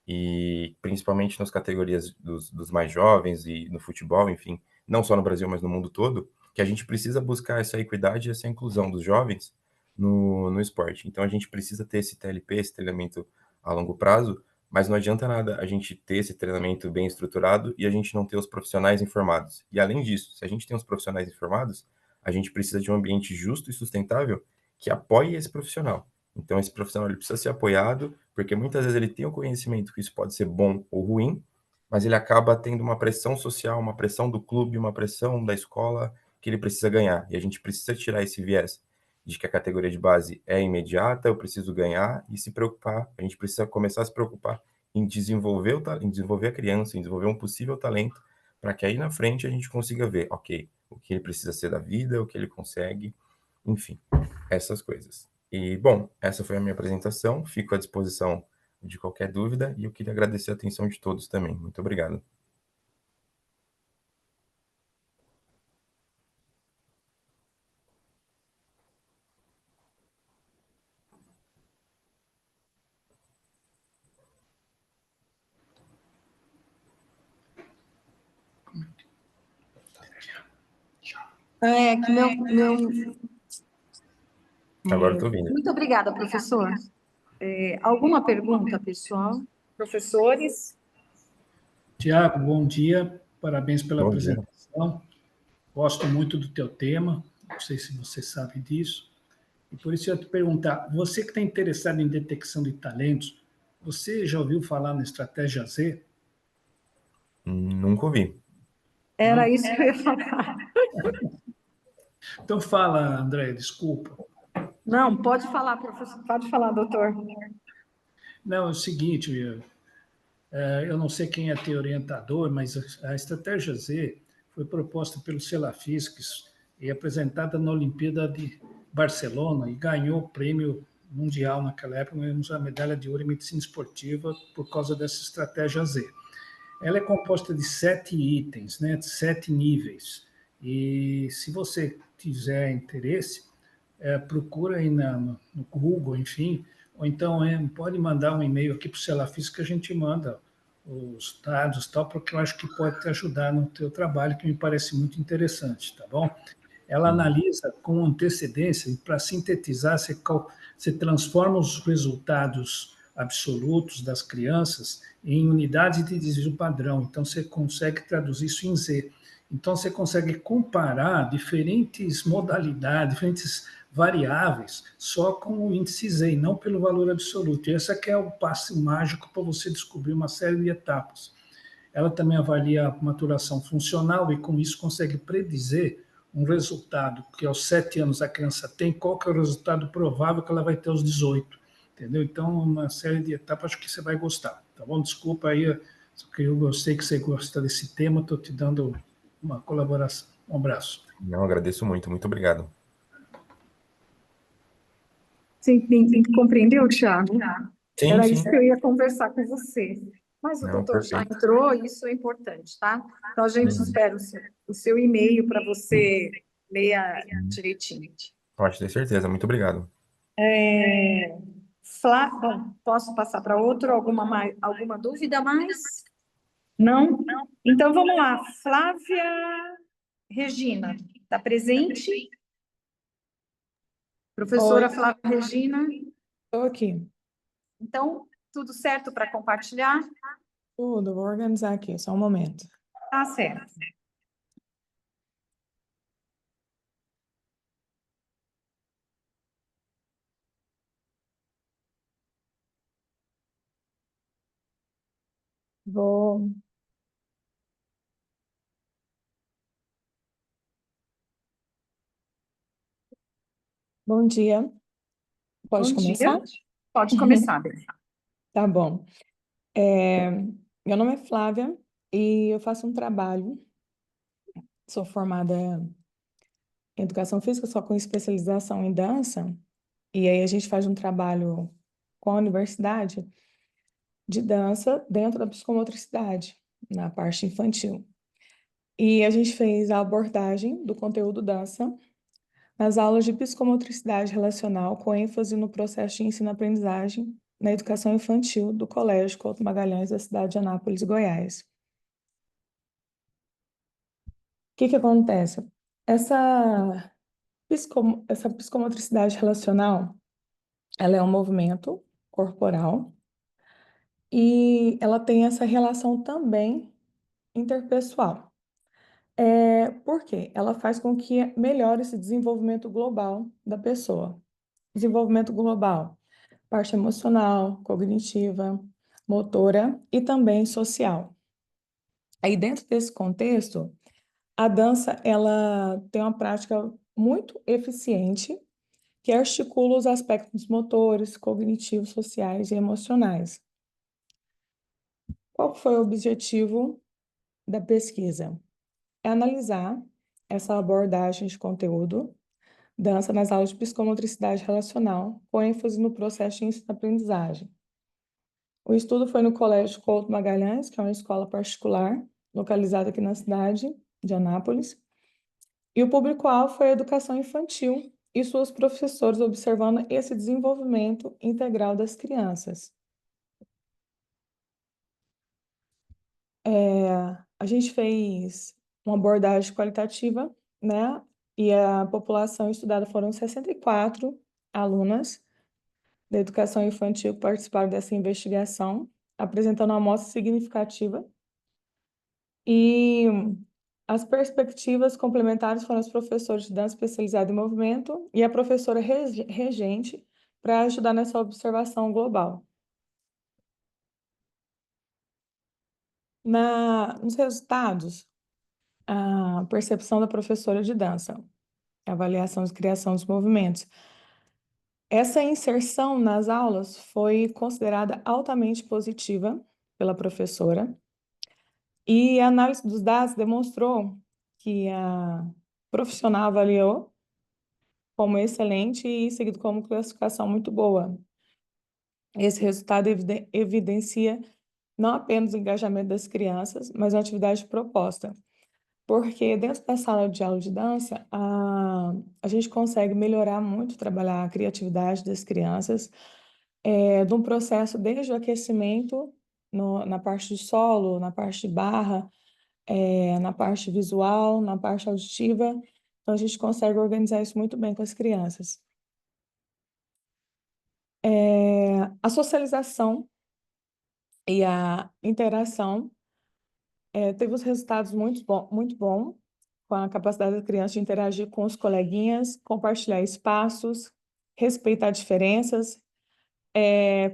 E principalmente nas categorias dos mais jovens e no futebol, enfim, não só no Brasil, mas no mundo todo, que a gente precisa buscar essa equidade e essa inclusão dos jovens no esporte. Então a gente precisa ter esse TLP, esse treinamento a longo prazo, mas não adianta nada a gente ter esse treinamento bem estruturado e a gente não ter os profissionais informados. E além disso, se a gente tem os profissionais informados, a gente precisa de um ambiente justo e sustentável que apoie esse profissional. Então, esse profissional ele precisa ser apoiado, porque muitas vezes ele tem o conhecimento que isso pode ser bom ou ruim, mas ele acaba tendo uma pressão social, uma pressão do clube, uma pressão da escola que ele precisa ganhar. E a gente precisa tirar esse viés de que a categoria de base é imediata, eu preciso ganhar e se preocupar. A gente precisa começar a se preocupar em desenvolver a criança, em desenvolver um possível talento, para que aí na frente a gente consiga ver, ok, o que ele precisa ser da vida, o que ele consegue, enfim, essas coisas. E, bom, essa foi a minha apresentação. Fico à disposição de qualquer dúvida e eu queria agradecer a atenção de todos também. Muito obrigado. Que Agora estou ouvindo. Muito obrigada, professor. Alguma pergunta, pessoal? Professores? Tiago, bom dia. Parabéns pela Bom dia. apresentação. Gosto muito do teu tema. Não sei se você sabe disso. E por isso eu ia te perguntar, você que está interessado em detecção de talentos, você já ouviu falar na estratégia Z? Nunca ouvi. Era isso que eu ia falar. Então fala, André, desculpa. Não, pode falar, professor. Pode falar, doutor. Não, é o seguinte, eu não sei quem é teu orientador, mas a estratégia Z foi proposta pelo Selafisques e apresentada na Olimpíada de Barcelona e ganhou o prêmio mundial naquela época, ganhamos a medalha de ouro em medicina esportiva por causa dessa estratégia Z. Ela é composta de 7 itens, né, de 7 níveis. E se você tiver interesse, procura aí no Google, enfim, ou então pode mandar um e-mail aqui para o Selafis que a gente manda os dados e tal, porque eu acho que pode te ajudar no teu trabalho, que me parece muito interessante, tá bom? Ela analisa com antecedência, e para sintetizar, você transforma os resultados absolutos das crianças em unidades de desvio padrão, então você consegue traduzir isso em Z. Então você consegue comparar diferentes modalidades, diferentes variáveis, só com o índice Z, e não pelo valor absoluto. E esse aqui é o passo mágico para você descobrir uma série de etapas. Ela também avalia a maturação funcional e, com isso, consegue predizer um resultado que aos 7 anos a criança tem, qual que é o resultado provável que ela vai ter aos 18. Entendeu? Então, uma série de etapas, acho que você vai gostar. Tá bom? Desculpa aí, eu sei que você gosta desse tema, estou te dando uma colaboração. Um abraço. Não, agradeço muito. Muito obrigado. Sim, compreendeu, Thiago? Sim, Era isso sim. que eu ia conversar com você. Mas o Não, doutor já perfeito. entrou, isso é importante, tá? Então, a gente Uhum. espera o seu e-mail para você ler direitinho. Pode ter certeza. Muito obrigado. Bom, posso passar para outro? Alguma dúvida mais? Não? Então, vamos lá. Flávia Regina, está presente? Oi, Professora Flávia Regina. estou aqui. Então, tudo certo para compartilhar? Tudo, vou organizar aqui, só um momento. Tá certo. Vou. Bom dia. Pode Bom começar? dia. Pode começar, Bel. Tá bom. É, meu nome é Flávia e eu faço um trabalho. Sou formada em educação física, só com especialização em dança. E aí a gente faz um trabalho com a universidade de dança dentro da psicomotricidade, na parte infantil. E a gente fez a abordagem do conteúdo dança nas aulas de psicomotricidade relacional, com ênfase no processo de ensino-aprendizagem na educação infantil do Colégio Couto Magalhães, da cidade de Anápolis, Goiás. O que que acontece? Essa psicomotricidade relacional, ela é um movimento corporal e ela tem essa relação também interpessoal. Por quê? Ela faz com que melhore esse desenvolvimento global da pessoa. Desenvolvimento global, parte emocional, cognitiva, motora e também social. Aí dentro desse contexto, a dança ela tem uma prática muito eficiente que articula os aspectos motores, cognitivos, sociais e emocionais. Qual foi o objetivo da pesquisa? É analisar essa abordagem de conteúdo, dança nas aulas de psicomotricidade relacional, com ênfase no processo de ensino-aprendizagem. O estudo foi no Colégio Couto Magalhães, que é uma escola particular, localizada aqui na cidade de Anápolis. E o público-alvo foi a educação infantil e suas professores observando esse desenvolvimento integral das crianças. A gente fez uma abordagem qualitativa, né? E a população estudada foram 64 alunas da educação infantil que participaram dessa investigação, apresentando uma amostra significativa. E as perspectivas complementares foram os professores de dança especializada em movimento e a professora regente para ajudar nessa observação global. Nos resultados, a percepção da professora de dança, a avaliação de criação dos movimentos. Essa inserção nas aulas foi considerada altamente positiva pela professora e a análise dos dados demonstrou que a profissional avaliou como excelente e seguido como classificação muito boa. Esse resultado evidencia não apenas o engajamento das crianças, mas a atividade proposta. Porque dentro da sala de aula de dança, a gente consegue melhorar muito, trabalhar a criatividade das crianças, de um processo desde o aquecimento, na parte de solo, na parte de barra, na parte visual, na parte auditiva. Então, a gente consegue organizar isso muito bem com as crianças. A socialização e a interação teve os resultados muito bom, com a capacidade da criança de interagir com os coleguinhas, compartilhar espaços, respeitar diferenças,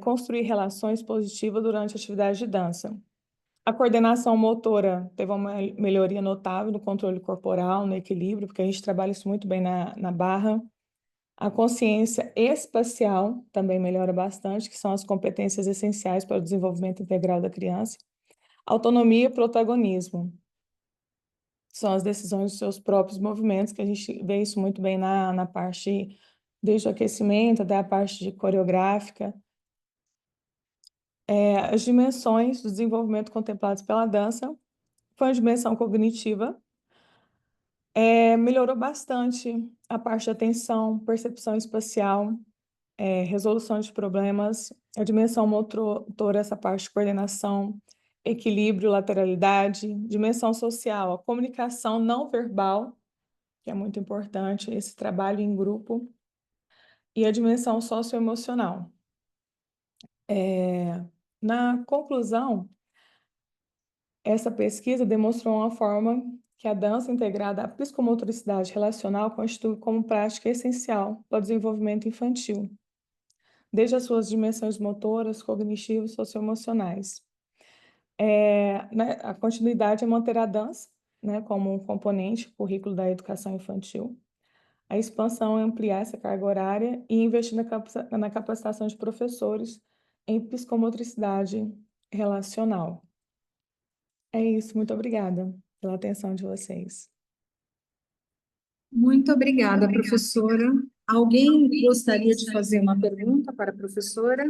construir relações positivas durante a atividade de dança. A coordenação motora teve uma melhoria notável no controle corporal, no equilíbrio, porque a gente trabalha isso muito bem na barra. A consciência espacial também melhora bastante, que são as competências essenciais para o desenvolvimento integral da criança. Autonomia e protagonismo. São as decisões dos seus próprios movimentos, que a gente vê isso muito bem na parte, desde o aquecimento até a parte de coreográfica. As dimensões do desenvolvimento contemplados pela dança foi a dimensão cognitiva, melhorou bastante a parte de atenção, percepção espacial, resolução de problemas, a dimensão motora, essa parte de coordenação, equilíbrio, lateralidade, dimensão social, a comunicação não verbal, que é muito importante, esse trabalho em grupo, e a dimensão socioemocional. Na conclusão, essa pesquisa demonstrou uma forma que a dança integrada à psicomotricidade relacional constitui como prática essencial para o desenvolvimento infantil, desde as suas dimensões motoras, cognitivas e socioemocionais. A continuidade é manter a dança, né, como um componente do currículo da educação infantil. A expansão é ampliar essa carga horária e investir na capacitação de professores em psicomotricidade relacional. É isso, muito obrigada pela atenção de vocês. Muito obrigada, professora. Alguém gostaria de fazer uma pergunta para a professora?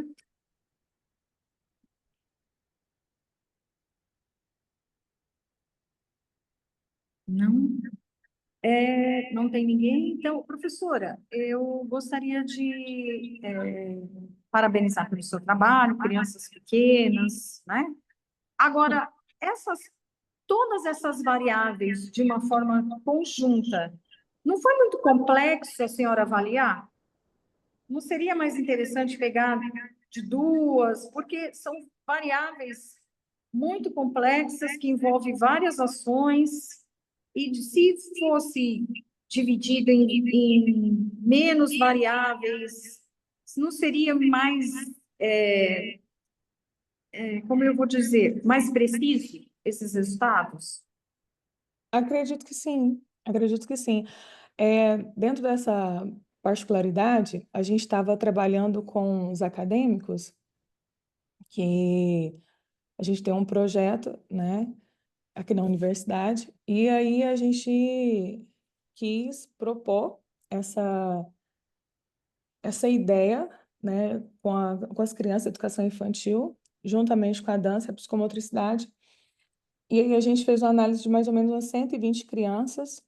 Não? Não tem ninguém? Então, professora, eu gostaria de parabenizar pelo seu trabalho, crianças pequenas, né? Agora, todas essas variáveis de uma forma conjunta, não foi muito complexo a senhora avaliar? Não seria mais interessante pegar de duas, porque são variáveis muito complexas que envolvem várias ações, e se fosse dividido em menos variáveis, não seria mais, como eu vou dizer, mais preciso esses resultados? Acredito que sim, acredito que sim. Dentro dessa particularidade, a gente estava trabalhando com os acadêmicos, que a gente tem um projeto, né, aqui na universidade, e aí a gente quis propor essa ideia, né, com as crianças da educação infantil, juntamente com a dança e a psicomotricidade. E aí a gente fez uma análise de mais ou menos umas 120 crianças,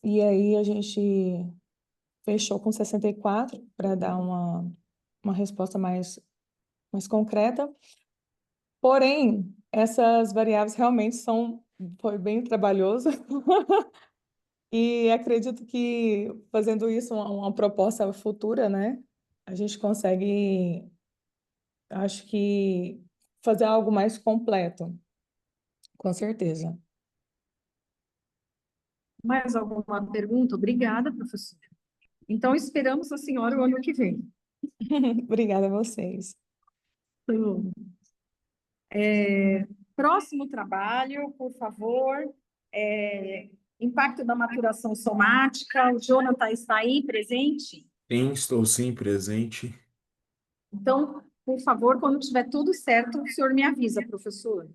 e aí a gente fechou com 64 para dar uma resposta mais concreta. Porém, essas variáveis realmente foi bem trabalhoso. E acredito que fazendo isso uma proposta futura, né, a gente consegue, acho que, fazer algo mais completo, com certeza. Mais alguma pergunta? Obrigada, professora. Então, esperamos a senhora o ano que vem. Obrigada a vocês. Próximo trabalho, por favor. Impacto da maturação somática. O Jonathan está aí presente? Sim, estou sim presente. Então, por favor, quando tiver tudo certo, o senhor me avisa, professor.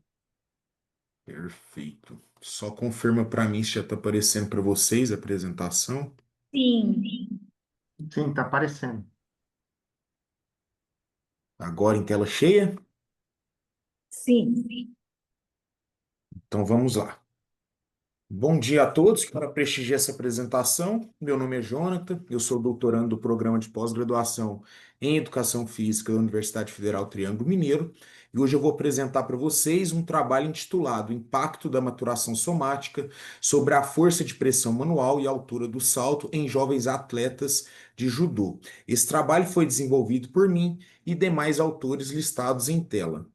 Perfeito. Só confirma para mim se já está aparecendo para vocês a apresentação. Sim, Sim, está aparecendo. Agora em tela cheia? sim. Então vamos lá. Bom dia a todos. Para prestigiar essa apresentação, meu nome é Jonathan, eu sou doutorando do programa de pós-graduação em Educação Física da Universidade Federal Triângulo Mineiro, e hoje eu vou apresentar para vocês um trabalho intitulado Impacto da Maturação Somática sobre a força de pressão manual e a altura do salto em jovens atletas de judô. Esse trabalho foi desenvolvido por mim e demais autores listados em tela.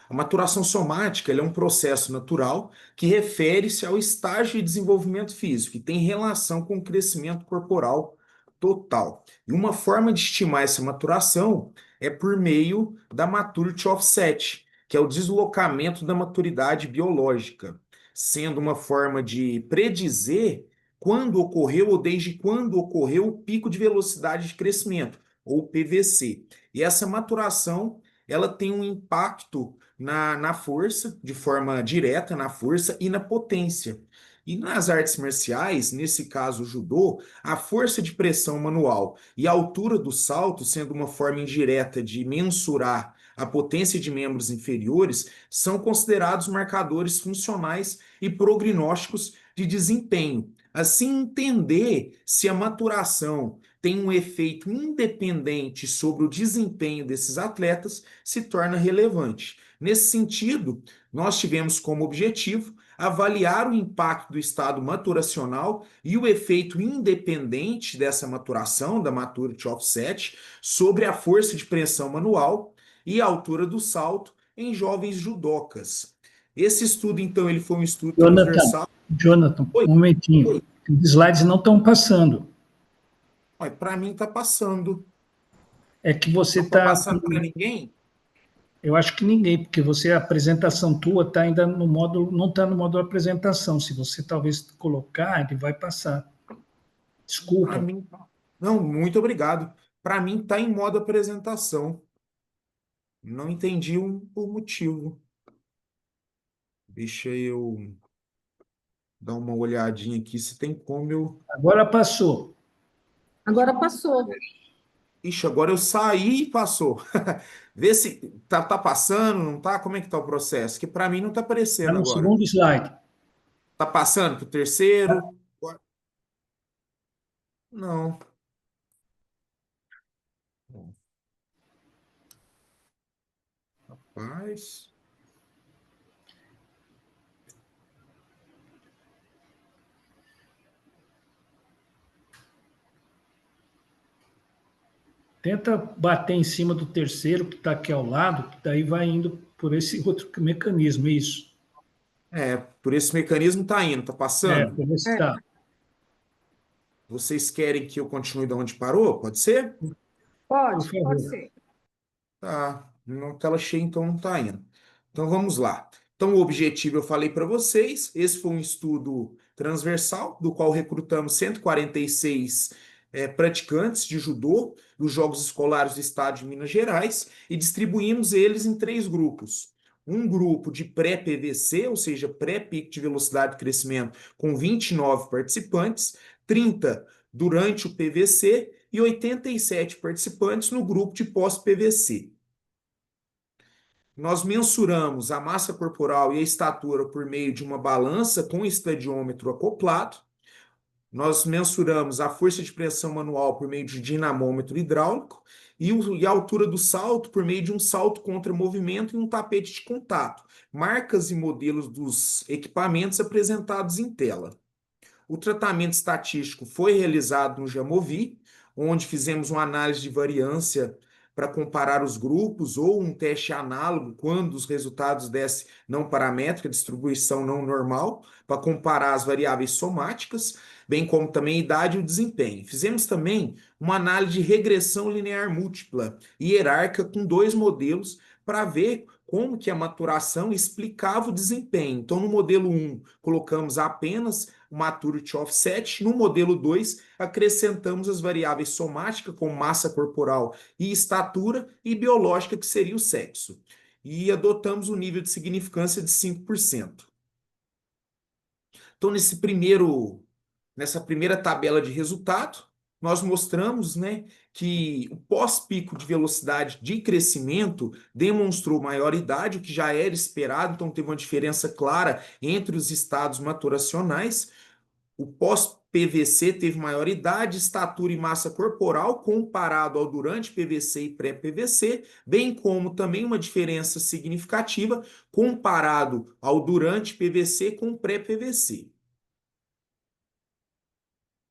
A maturação somática é um processo natural que refere-se ao estágio de desenvolvimento físico e tem relação com o crescimento corporal total. E uma forma de estimar essa maturação é por meio da Maturity Offset, que é o deslocamento da maturidade biológica, sendo uma forma de predizer quando ocorreu ou desde quando ocorreu o pico de velocidade de crescimento, ou PVC. E essa maturação ela tem um impacto na força, de forma direta na força e na potência. E nas artes marciais, nesse caso o judô, a força de pressão manual e a altura do salto, sendo uma forma indireta de mensurar a potência de membros inferiores, são considerados marcadores funcionais e prognósticos de desempenho. Assim, entender se a maturação tem um efeito independente sobre o desempenho desses atletas se torna relevante. Nesse sentido, nós tivemos como objetivo avaliar o impacto do estado maturacional e o efeito independente dessa maturação, da Maturity Offset, sobre a força de pressão manual e a altura do salto em jovens judocas. Esse estudo, então, ele foi um estudo transversal. Jonathan, Oi. um momentinho. Oi. Os slides não estão passando. Para mim está passando. É que você Não está está... passando para ninguém? Eu acho que ninguém, porque a apresentação tua está ainda no módulo, não está no módulo apresentação. Se você talvez colocar, ele vai passar. Desculpa. Para mim, não, muito obrigado. Para mim está em modo apresentação. Não entendi o motivo. Deixa eu dar uma olhadinha aqui se tem como eu. Agora passou. Agora passou. Ixi, agora eu saí e passou. Vê se tá passando, não tá? Como é que tá o processo? Que para mim não tá Está aparecendo no agora. segundo slide. Tá passando pro terceiro? Não. Rapaz. Tenta bater em cima do terceiro, que está aqui ao lado, que daí vai indo por esse outro mecanismo, isso. Por esse mecanismo tá indo, tá passando? Por esse tá. Vocês querem que eu continue de onde parou? Pode ser? Pode, Por favor. pode ser. Tá, na tela cheia, então não está indo. Então vamos lá. Então, o objetivo eu falei para vocês. Esse foi um estudo transversal, do qual recrutamos 146 praticantes de judô dos Jogos Escolares do Estado de Minas Gerais e distribuímos eles em 3 grupos. Um grupo de pré-PVC, ou seja, pré-pico de velocidade de crescimento, com 29 participantes, 30 durante o PVC e 87 participantes no grupo de pós-PVC. Nós mensuramos a massa corporal e a estatura por meio de uma balança com estadiômetro acoplado. Nós mensuramos a força de pressão manual por meio de dinamômetro hidráulico e a altura do salto por meio de um salto contra movimento e um tapete de contato. Marcas e modelos dos equipamentos apresentados em tela. O tratamento estatístico foi realizado no Jamovi, onde fizemos uma análise de variância para comparar os grupos ou um teste análogo quando os resultados desse não paramétrica, distribuição não normal, para comparar as variáveis somáticas, bem como também a idade e o desempenho. Fizemos também uma análise de regressão linear múltipla e hierárquica com 2 modelos para ver como que a maturação explicava o desempenho. Então, no modelo 1, colocamos apenas o Maturity Offset. No modelo 2, acrescentamos as variáveis somáticas, como massa corporal e estatura, e biológica, que seria o sexo. E adotamos um nível de significância de 5%. Então, nessa primeira tabela de resultado, nós mostramos, que o pós-pico de velocidade de crescimento demonstrou maioridade, o que já era esperado, então teve uma diferença clara entre os estados maturacionais. O pós-PVC teve maioridade, estatura e massa corporal comparado ao durante PVC e pré-PVC, bem como também uma diferença significativa comparado ao durante PVC com pré-PVC.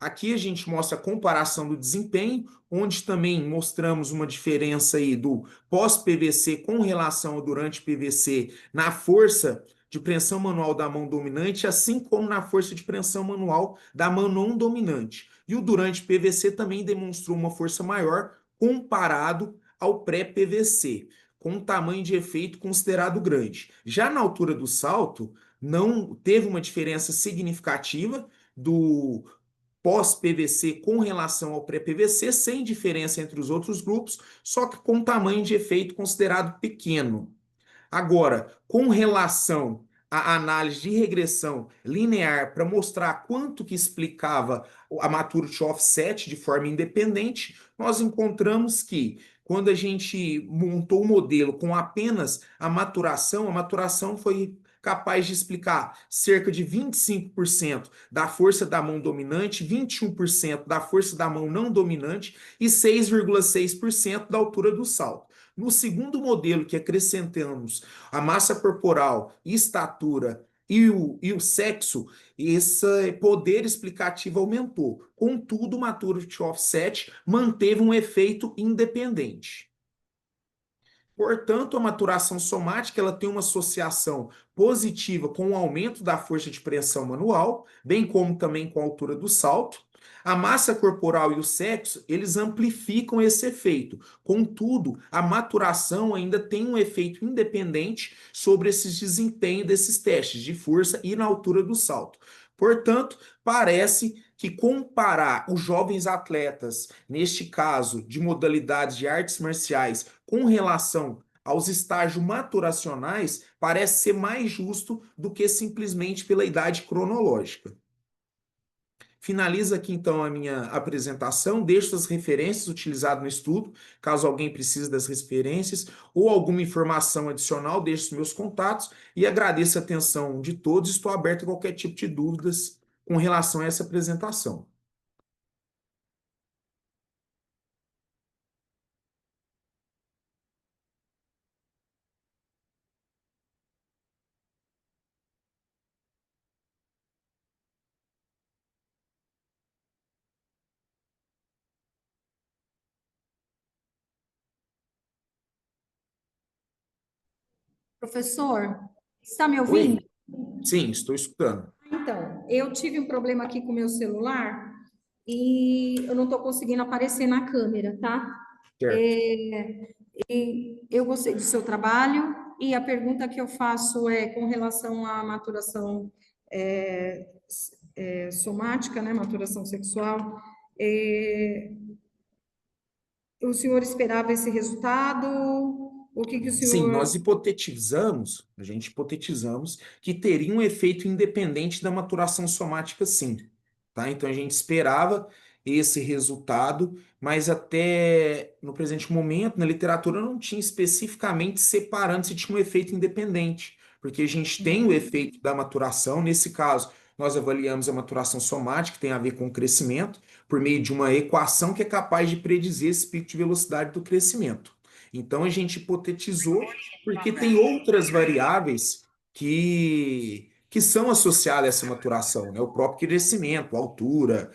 Aqui a gente mostra a comparação do desempenho, onde também mostramos uma diferença aí do pós-PVC com relação ao durante PVC na força de pressão manual da mão dominante, assim como na força de pressão manual da mão não dominante. E o durante PVC também demonstrou uma força maior comparado ao pré-PVC, com um tamanho de efeito considerado grande. Já na altura do salto, não teve uma diferença significativa do pós-PVC com relação ao pré-PVC, sem diferença entre os outros grupos, só que com tamanho de efeito considerado pequeno. Agora, com relação a análise de regressão linear para mostrar quanto que explicava a maturity offset de forma independente, nós encontramos que quando a gente montou o modelo com apenas a maturação foi capaz de explicar cerca de 25% da força da mão dominante, 21% da força da mão não dominante e 6,6% da altura do salto. No segundo modelo, que acrescentamos a massa corporal, estatura e o sexo, esse poder explicativo aumentou. Contudo, o maturity offset manteve um efeito independente. Portanto, a maturação somática ela tem uma associação positiva com o aumento da força de pressão manual, bem como também com a altura do salto. A massa corporal e o sexo, eles amplificam esse efeito. Contudo, a maturação ainda tem um efeito independente sobre esses desempenhos desses testes de força e na altura do salto. Portanto, parece que comparar os jovens atletas, neste caso de modalidades de artes marciais, com relação aos estágios maturacionais, parece ser mais justo do que simplesmente pela idade cronológica. Finaliza aqui então a minha apresentação, deixo as referências utilizadas no estudo, caso alguém precise das referências ou alguma informação adicional, deixo os meus contatos e agradeço a atenção de todos, estou aberto a qualquer tipo de dúvidas com relação a essa apresentação. Professor, está me ouvindo? Oi? Sim, estou escutando. Então, eu tive um problema aqui com o meu celular e eu não estou conseguindo aparecer na câmera, tá? Certo. E eu gostei do seu trabalho e a pergunta que eu faço é com relação à maturação somática, né, maturação sexual. O senhor esperava esse resultado? O que o Sim, senhor... a gente hipotetizamos que teria um efeito independente da maturação somática, sim. Tá? Então a gente esperava esse resultado, mas até no presente momento, na literatura, não tinha especificamente separando se tinha um efeito independente, porque a gente tem o efeito da maturação, nesse caso, nós avaliamos a maturação somática, que tem a ver com o crescimento, por meio de uma equação que é capaz de predizer esse pico de velocidade do crescimento. Então a gente hipotetizou, porque tem outras variáveis que são associadas a essa maturação, né? O próprio crescimento, a altura,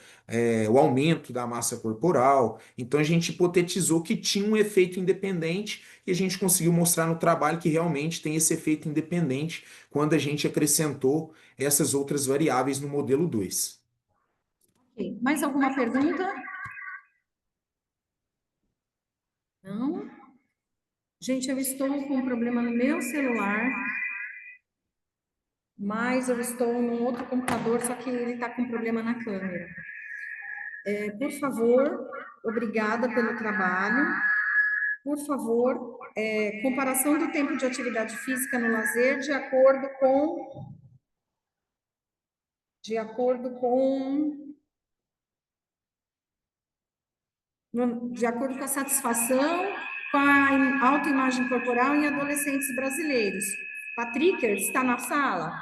o aumento da massa corporal. Então a gente hipotetizou que tinha um efeito independente e a gente conseguiu mostrar no trabalho que realmente tem esse efeito independente quando a gente acrescentou essas outras variáveis no modelo 2. Ok. Mais alguma pergunta? Não? Gente, eu estou com um problema no meu celular, mas eu estou num outro computador, só que ele está com problema na câmera. Por favor, obrigada pelo trabalho. Por favor, comparação do tempo de atividade física no lazer de acordo com de acordo com a satisfação com a autoimagem corporal em adolescentes brasileiros. Patrick, está na sala?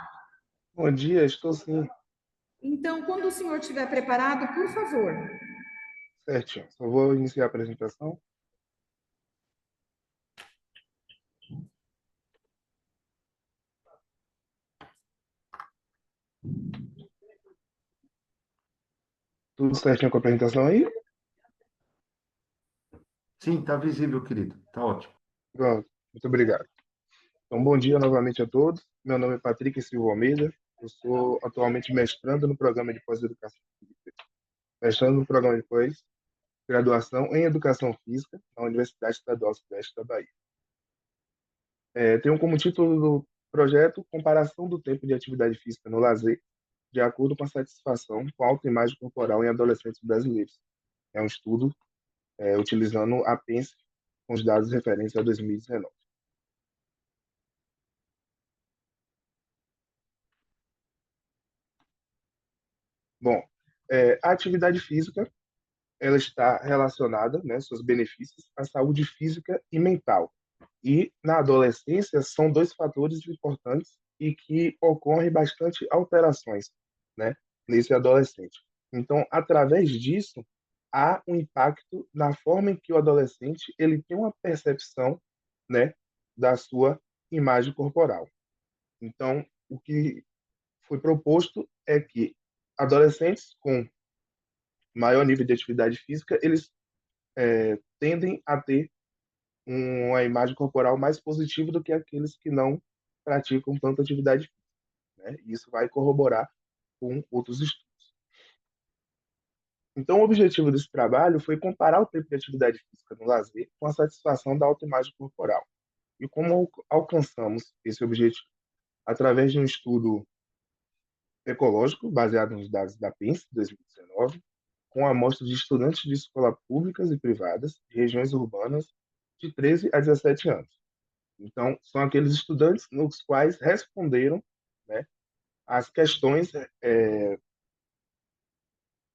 Bom dia, estou sim, Então, quando o senhor estiver preparado, por favor. certinho. Só vou iniciar a apresentação. Tudo certinho com a apresentação aí? Sim, está visível, querido. Está ótimo. Pronto, muito obrigado. Então, bom dia novamente a todos. Meu nome é Patrick Silva Almeida. Eu sou atualmente mestrando no programa de pós-educação física. Mestrando no programa de pós-graduação em Educação Física na Universidade Estadual Sudeste da Bahia. Tenho como título do projeto Comparação do tempo de atividade física no lazer de acordo com a satisfação com a autoimagem corporal em adolescentes brasileiros. É um estudo utilizando a PENS com os dados referentes a 2019. A atividade física, ela está relacionada, né, seus benefícios, à saúde física e mental. E na adolescência são dois fatores importantes e que ocorrem bastante alterações, né, nesse adolescente. Então, através disso, há um impacto na forma em que o adolescente ele tem uma percepção, né, da sua imagem corporal. Então, o que foi proposto é que adolescentes com maior nível de atividade física, eles tendem a ter uma imagem corporal mais positiva do que aqueles que não praticam tanta atividade física, né? Isso vai corroborar com outros estudos. Então, o objetivo desse trabalho foi comparar o tempo de atividade física no lazer com a satisfação da autoimagem corporal. E como alcançamos esse objetivo? Através de um estudo ecológico baseado nos dados da PENS, 2019, com amostra de estudantes de escolas públicas e privadas de regiões urbanas de 13 a 17 anos. Então, são aqueles estudantes nos quais responderam, né, as questões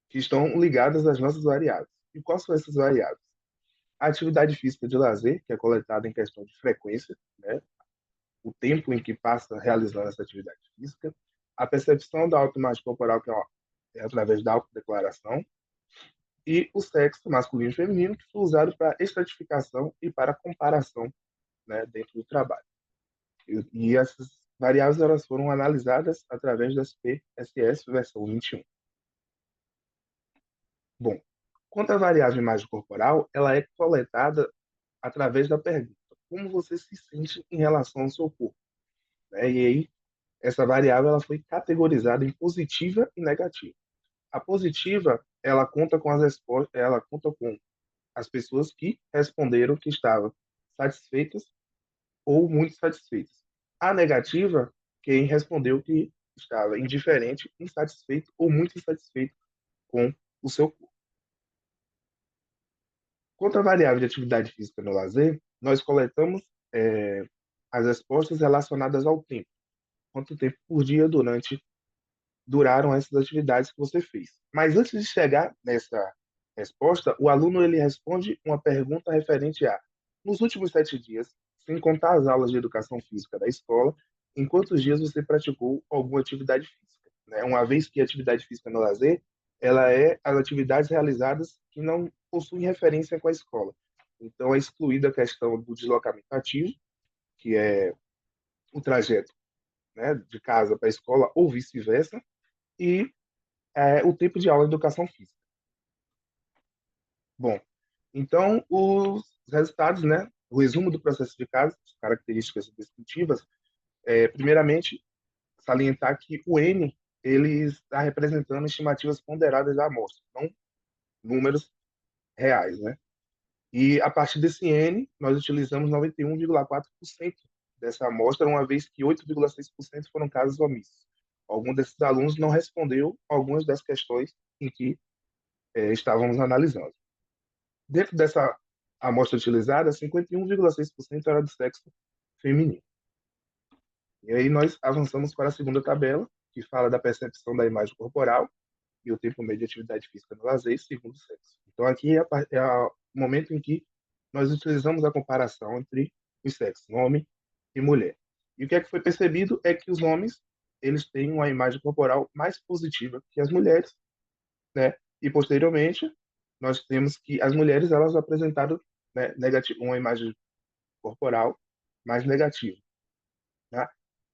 que estão ligadas às nossas variáveis. E quais são essas variáveis? A atividade física de lazer, que é coletada em questão de frequência, né, o tempo em que passa realizando essa atividade física, a percepção da autoimagem corporal, que é através da autodeclaração, e o sexo masculino e feminino, que foi usado para estratificação e para comparação, né, dentro do trabalho. E essas variáveis elas foram analisadas através das PSS versão 21. Bom, quanto à variável imagem corporal, ela é coletada através da pergunta: como você se sente em relação ao seu corpo? Né? E aí, essa variável ela foi categorizada em positiva e negativa. A positiva, ela conta com as respostas, ela conta com as pessoas que responderam que estavam satisfeitas ou muito satisfeitas. A negativa, quem respondeu que estava indiferente, insatisfeito ou muito insatisfeito com o seu corpo. Quanto à variável de atividade física no lazer, nós coletamos as respostas relacionadas ao tempo. Quanto tempo por dia duraram essas atividades que você fez. Mas antes de chegar nessa resposta, o aluno ele responde uma pergunta referente a: nos últimos 7 dias, sem contar as aulas de educação física da escola, em quantos dias você praticou alguma atividade física? Né? Uma vez que a atividade física no lazer, ela é as atividades realizadas que não possuem referência com a escola. Então, é excluída a questão do deslocamento ativo, que é o trajeto, né, de casa para a escola ou vice-versa, e o tempo de aula de educação física. Bom, então, os resultados, né, o resumo do processo de caso, características descritivas, primeiramente, salientar que o N ele está representando estimativas ponderadas da amostra, não números reais, né? E a partir desse N, nós utilizamos 91,4% dessa amostra, uma vez que 8,6% foram casos omissos. Algum desses alunos não respondeu algumas das questões em que estávamos analisando. Dentro dessa amostra utilizada, 51,6% era do sexo feminino. E aí nós avançamos para a segunda tabela, que fala da percepção da imagem corporal e o tempo médio de atividade física no lazer segundo o sexo. Então aqui é o momento em que nós utilizamos a comparação entre os sexos, homem e mulher. E o que é que foi percebido é que os homens eles têm uma imagem corporal mais positiva que as mulheres, né? E posteriormente nós temos que as mulheres elas apresentaram, né, uma imagem corporal mais negativa, né?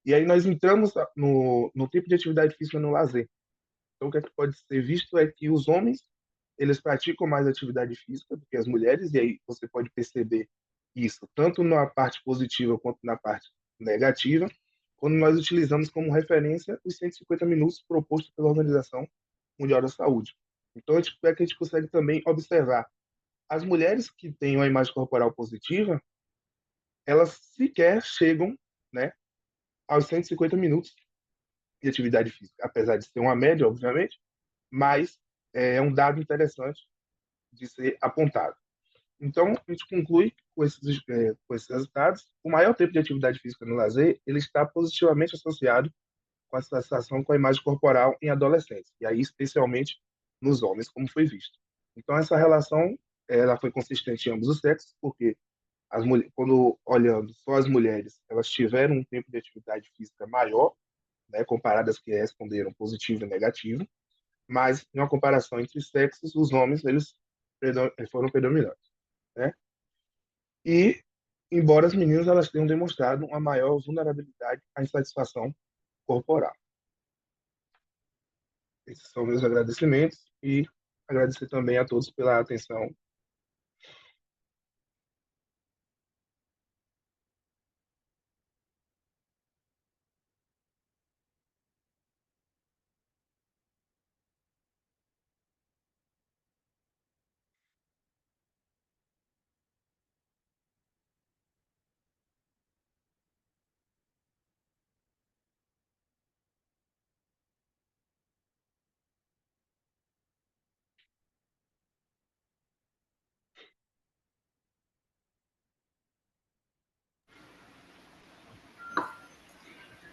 E aí nós entramos no tipo de atividade física no lazer. Então, o que é que pode ser visto é que os homens eles praticam mais atividade física do que as mulheres, e aí você pode perceber isso tanto na parte positiva quanto na parte negativa, quando nós utilizamos como referência os 150 minutos propostos pela Organização Mundial da Saúde. Então, é que a gente consegue também observar as mulheres que têm uma imagem corporal positiva, elas sequer chegam, né, aos 150 minutos de atividade física, apesar de ser uma média, obviamente, mas é um dado interessante de ser apontado. Então, a gente conclui com esses resultados, o maior tempo de atividade física no lazer, ele está positivamente associado com a satisfação com a imagem corporal em adolescentes, e aí especialmente nos homens, como foi visto. Então, essa relação ela foi consistente em ambos os sexos, porque quando olhando só as mulheres, elas tiveram um tempo de atividade física maior, né, comparadas que responderam positivo e negativo, mas em uma comparação entre sexos, os homens eles foram predominantes, né? E embora as meninas elas tenham demonstrado uma maior vulnerabilidade à insatisfação corporal. Esses são meus agradecimentos e agradecer também a todos pela atenção.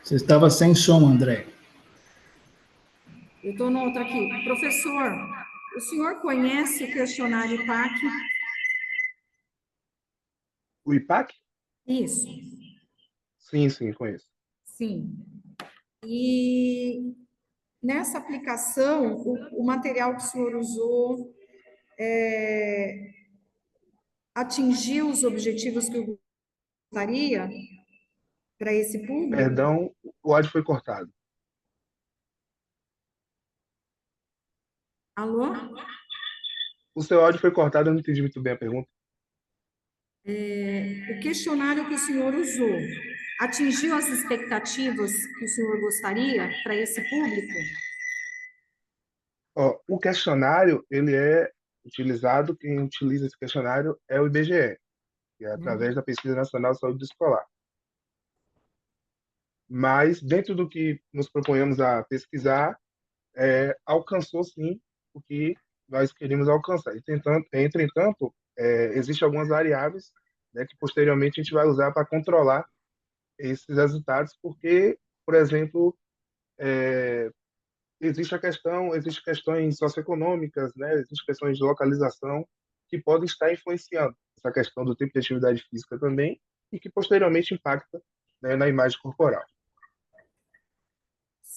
Você estava sem som, André. Eu estou no outro aqui. Professor, o senhor conhece o questionário PAC? O IPAC? Isso, Sim, sim, conheço. sim. E nessa aplicação, o material que o senhor usou atingiu os objetivos que eu gostaria para esse público? Perdão, o áudio foi cortado. Alô? O seu áudio foi cortado, eu não entendi muito bem a pergunta. O questionário que o senhor usou atingiu as expectativas que o senhor gostaria para esse público? Ó, o questionário, ele é utilizado, quem utiliza esse questionário é o IBGE, que é através da Pesquisa Nacional de Saúde Escolar. Mas, dentro do que nos proponhamos a pesquisar, alcançou, sim, o que nós queríamos alcançar. Entretanto, existem algumas variáveis, né, que posteriormente a gente vai usar para controlar esses resultados, porque, por exemplo, existem questões socioeconômicas, né, existem questões de localização que podem estar influenciando essa questão do tempo de atividade física também e que posteriormente impacta, né, na imagem corporal.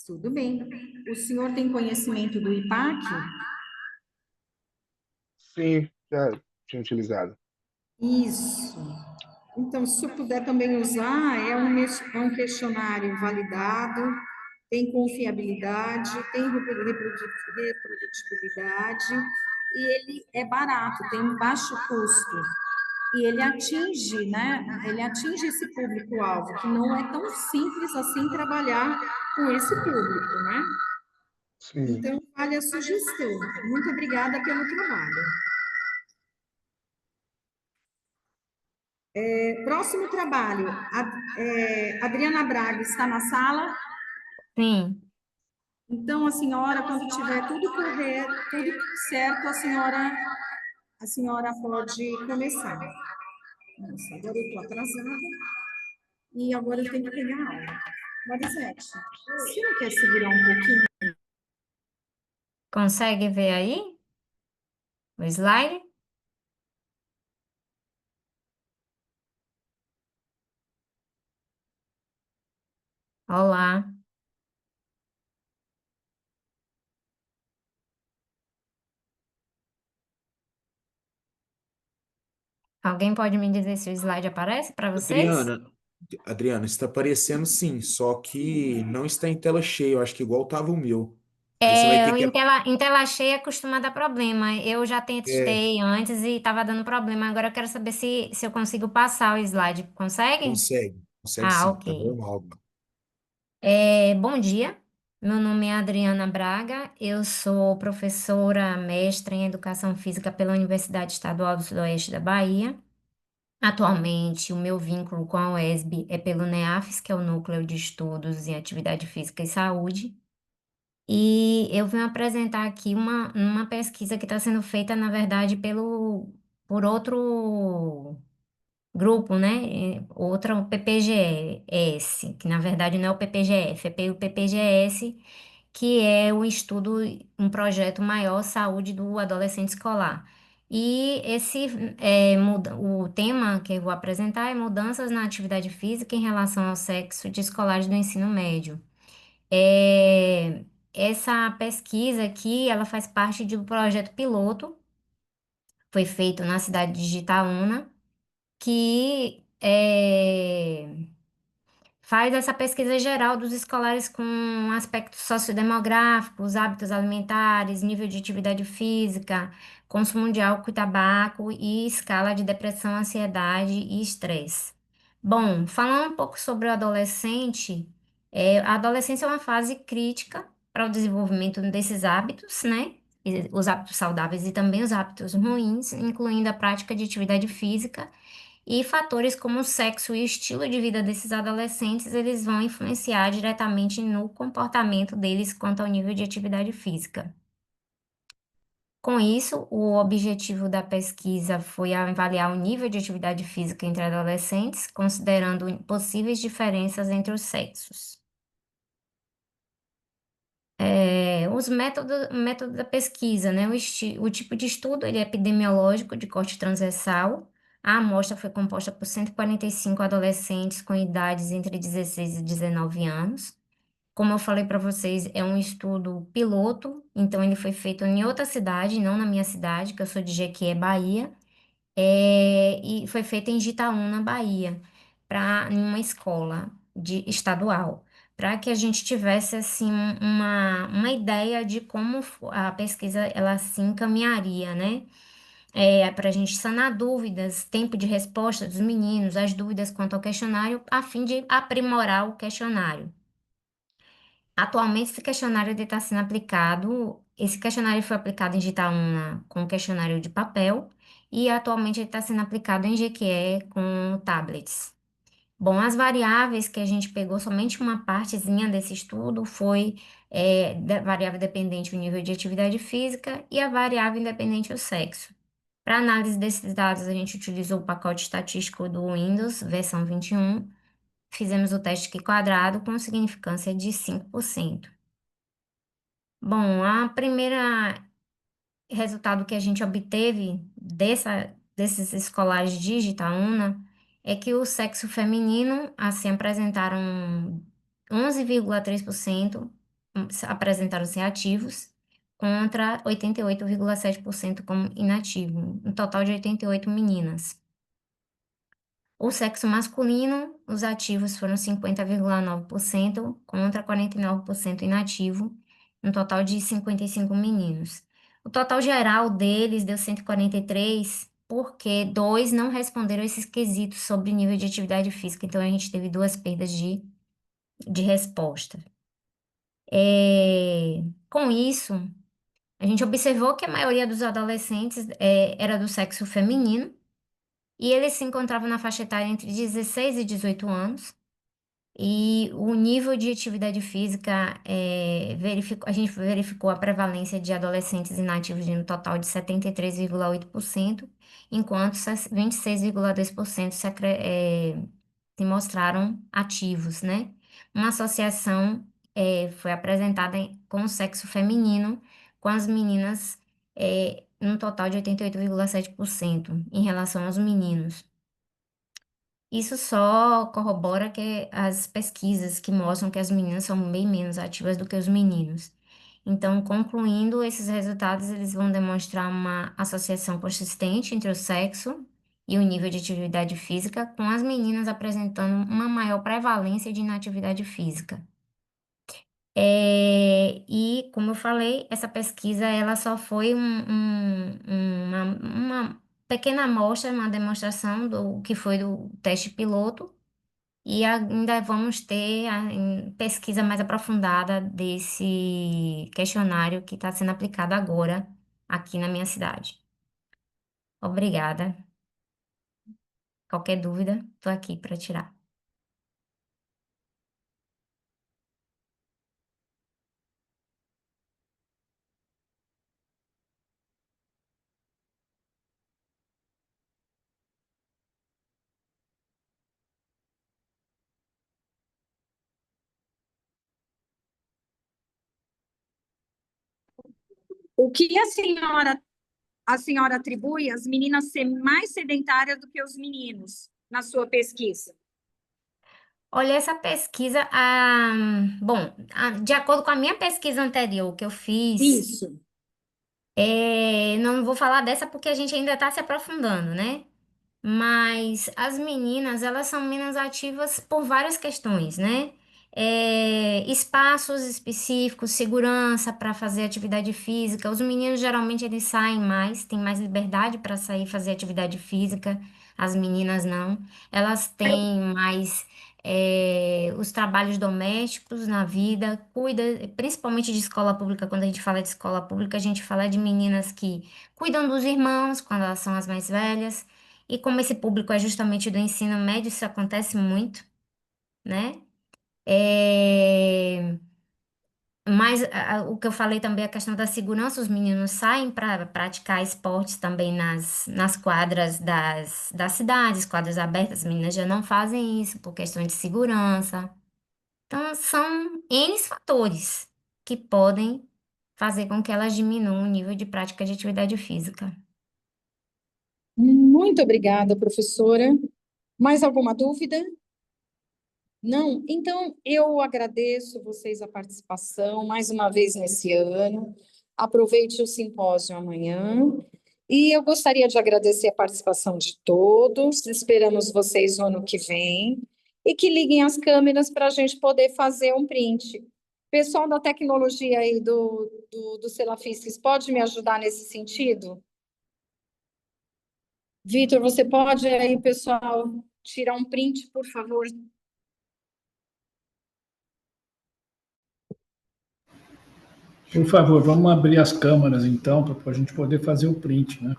Tudo bem. O senhor tem conhecimento do IPAC? Sim, já tinha utilizado. Isso. Então, se eu puder também usar, é um questionário validado, tem confiabilidade, tem reprodutibilidade, e ele é barato, tem baixo custo. E ele atinge, né? Ele atinge esse público-alvo, que não é tão simples assim trabalhar com esse público, né? Sim. Então, vale a sugestão. Muito obrigada pelo trabalho. Próximo trabalho. Adriana Braga está na sala? Sim, Então, a senhora, quando tiver tudo correto, tudo certo, a senhora pode começar. Nossa, agora eu estou atrasada e agora eu tenho que pegar a aula. Marisete, você não quer segurar um pouquinho? consegue ver aí o slide? Olá, alguém pode me dizer se o slide aparece para vocês? Adriana, está aparecendo sim, só que não está em tela cheia, eu acho que igual estava o meu. Aí você vai ter que. Em tela cheia costuma dar problema. Eu já É, testei antes e estava dando problema. Agora eu quero saber se eu consigo passar o slide. Consegue? consegue Ah, sim, tá ok. normal. Bom dia, meu nome é Adriana Braga, eu sou professora mestra em Educação Física pela Universidade Estadual do Sudoeste da Bahia. Atualmente, o meu vínculo com a UESB é pelo NEAFES, que é o Núcleo de Estudos em Atividade Física e Saúde. E eu vim apresentar aqui uma pesquisa que está sendo feita, na verdade, por outro grupo, né? Outra PPGS, que na verdade não é o PPGF, é pelo PPGS, que é o estudo, um projeto maior, saúde do adolescente escolar. E o tema que eu vou apresentar é mudanças na atividade física em relação ao sexo de escolares do ensino médio. É, essa pesquisa aqui, ela faz parte de um projeto piloto, foi feito na cidade de Itaúna, que faz essa pesquisa geral dos escolares com aspectos sociodemográficos, hábitos alimentares, nível de atividade física, consumo de álcool e tabaco e escala de depressão, ansiedade e estresse. Bom, falando um pouco sobre o adolescente, a adolescência é uma fase crítica para o desenvolvimento desses hábitos, né? Os hábitos saudáveis e também os hábitos ruins, incluindo a prática de atividade física e fatores como o sexo e o estilo de vida desses adolescentes, eles vão influenciar diretamente no comportamento deles quanto ao nível de atividade física. Com isso, o objetivo da pesquisa foi avaliar o nível de atividade física entre adolescentes, considerando possíveis diferenças entre os sexos. O método da pesquisa, né? O tipo de estudo, ele é epidemiológico de corte transversal. A amostra foi composta por 145 adolescentes com idades entre 16 e 19 anos. Como eu falei para vocês, é um estudo piloto, então ele foi feito em outra cidade, não na minha cidade, que eu sou de Jequié, Bahia, e foi feito em Jitaúna, Bahia, em uma escola estadual, para que a gente tivesse assim uma ideia de como a pesquisa ela se encaminharia, né? Para a gente sanar dúvidas, tempo de resposta dos meninos, as dúvidas quanto ao questionário, a fim de aprimorar o questionário. Atualmente, esse questionário está sendo aplicado. Esse questionário foi aplicado em Jitaúna com questionário de papel e atualmente ele está sendo aplicado em Jequié com tablets. Bom, as variáveis que a gente pegou, somente uma partezinha desse estudo foi da variável dependente o nível de atividade física e a variável independente o sexo. Para análise desses dados, a gente utilizou o pacote estatístico do Windows, versão 21. Fizemos o teste Q quadrado com significância de 5%. Bom, a primeira resultado que a gente obteve desses escolares de Itaúna é que o sexo feminino, assim, apresentaram 11,3% apresentaram-se ativos, contra 88,7% como inativo, um total de 88 meninas. O sexo masculino, os ativos foram 50,9% contra 49% inativo, um total de 55 meninos. O total geral deles deu 143, porque dois não responderam esses quesitos sobre nível de atividade física, então a gente teve duas perdas de resposta. Com isso, a gente observou que a maioria dos adolescentes era do sexo feminino, e eles se encontravam na faixa etária entre 16 e 18 anos. E o nível de atividade física, a gente verificou a prevalência de adolescentes inativos no total de 73,8%, enquanto 26,2% se mostraram ativos, né? Uma associação foi apresentada com o sexo feminino, com as meninas, num total de 88,7% em relação aos meninos. Isso só corrobora que as pesquisas que mostram que as meninas são bem menos ativas do que os meninos. Então, concluindo, esses resultados eles vão demonstrar uma associação consistente entre o sexo e o nível de atividade física, com as meninas apresentando uma maior prevalência de inatividade física. E, como eu falei, essa pesquisa ela só foi uma pequena amostra, uma demonstração do que foi do teste piloto, e ainda vamos ter a pesquisa mais aprofundada desse questionário que está sendo aplicado agora aqui na minha cidade. Obrigada. Qualquer dúvida, estou aqui para tirar. O que a senhora atribui às meninas ser mais sedentárias do que os meninos na sua pesquisa? Olha, essa pesquisa, de acordo com a minha pesquisa anterior que eu fiz, Isso. não vou falar dessa porque a gente ainda está se aprofundando, né? Mas as meninas, elas são menos ativas por várias questões, né? Espaços específicos, segurança para fazer atividade física. Os meninos geralmente eles saem mais, têm mais liberdade para sair e fazer atividade física. As meninas não. Elas têm mais os trabalhos domésticos na vida, cuida, principalmente de escola pública. Quando a gente fala de escola pública, a gente fala de meninas que cuidam dos irmãos quando elas são as mais velhas. E como esse público é justamente do ensino médio, isso acontece muito, né? É, Mas o que eu falei também, a questão da segurança, os meninos saem para praticar esportes também nas quadras das cidades, quadras abertas, as meninas já não fazem isso por questão de segurança. Então, são N fatores que podem fazer com que elas diminuam o nível de prática de atividade física. Muito obrigada, professora. Mais alguma dúvida? Não? Então, eu agradeço vocês a participação mais uma vez nesse ano. Aproveite o simpósio amanhã. E eu gostaria de agradecer a participação de todos. Esperamos vocês no ano que vem. E que liguem as câmeras para a gente poder fazer um print. Pessoal da tecnologia aí do Selafisques, pode me ajudar nesse sentido? Vitor, você pode aí, pessoal, tirar um print, por favor? Por favor, vamos abrir as câmeras, então, para a gente poder fazer o print, né?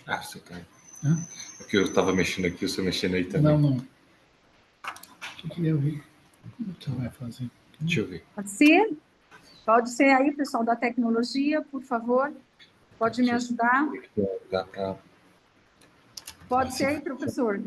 Ah, você tá. Hã? Porque eu estava mexendo aqui, você mexendo aí também. Não. O que eu vi? Como você vai fazer? Deixa eu ver. Pode ser? Pode ser aí, pessoal da tecnologia, por favor? Pode me ajudar? Dá pra... Pode ser aí, professor?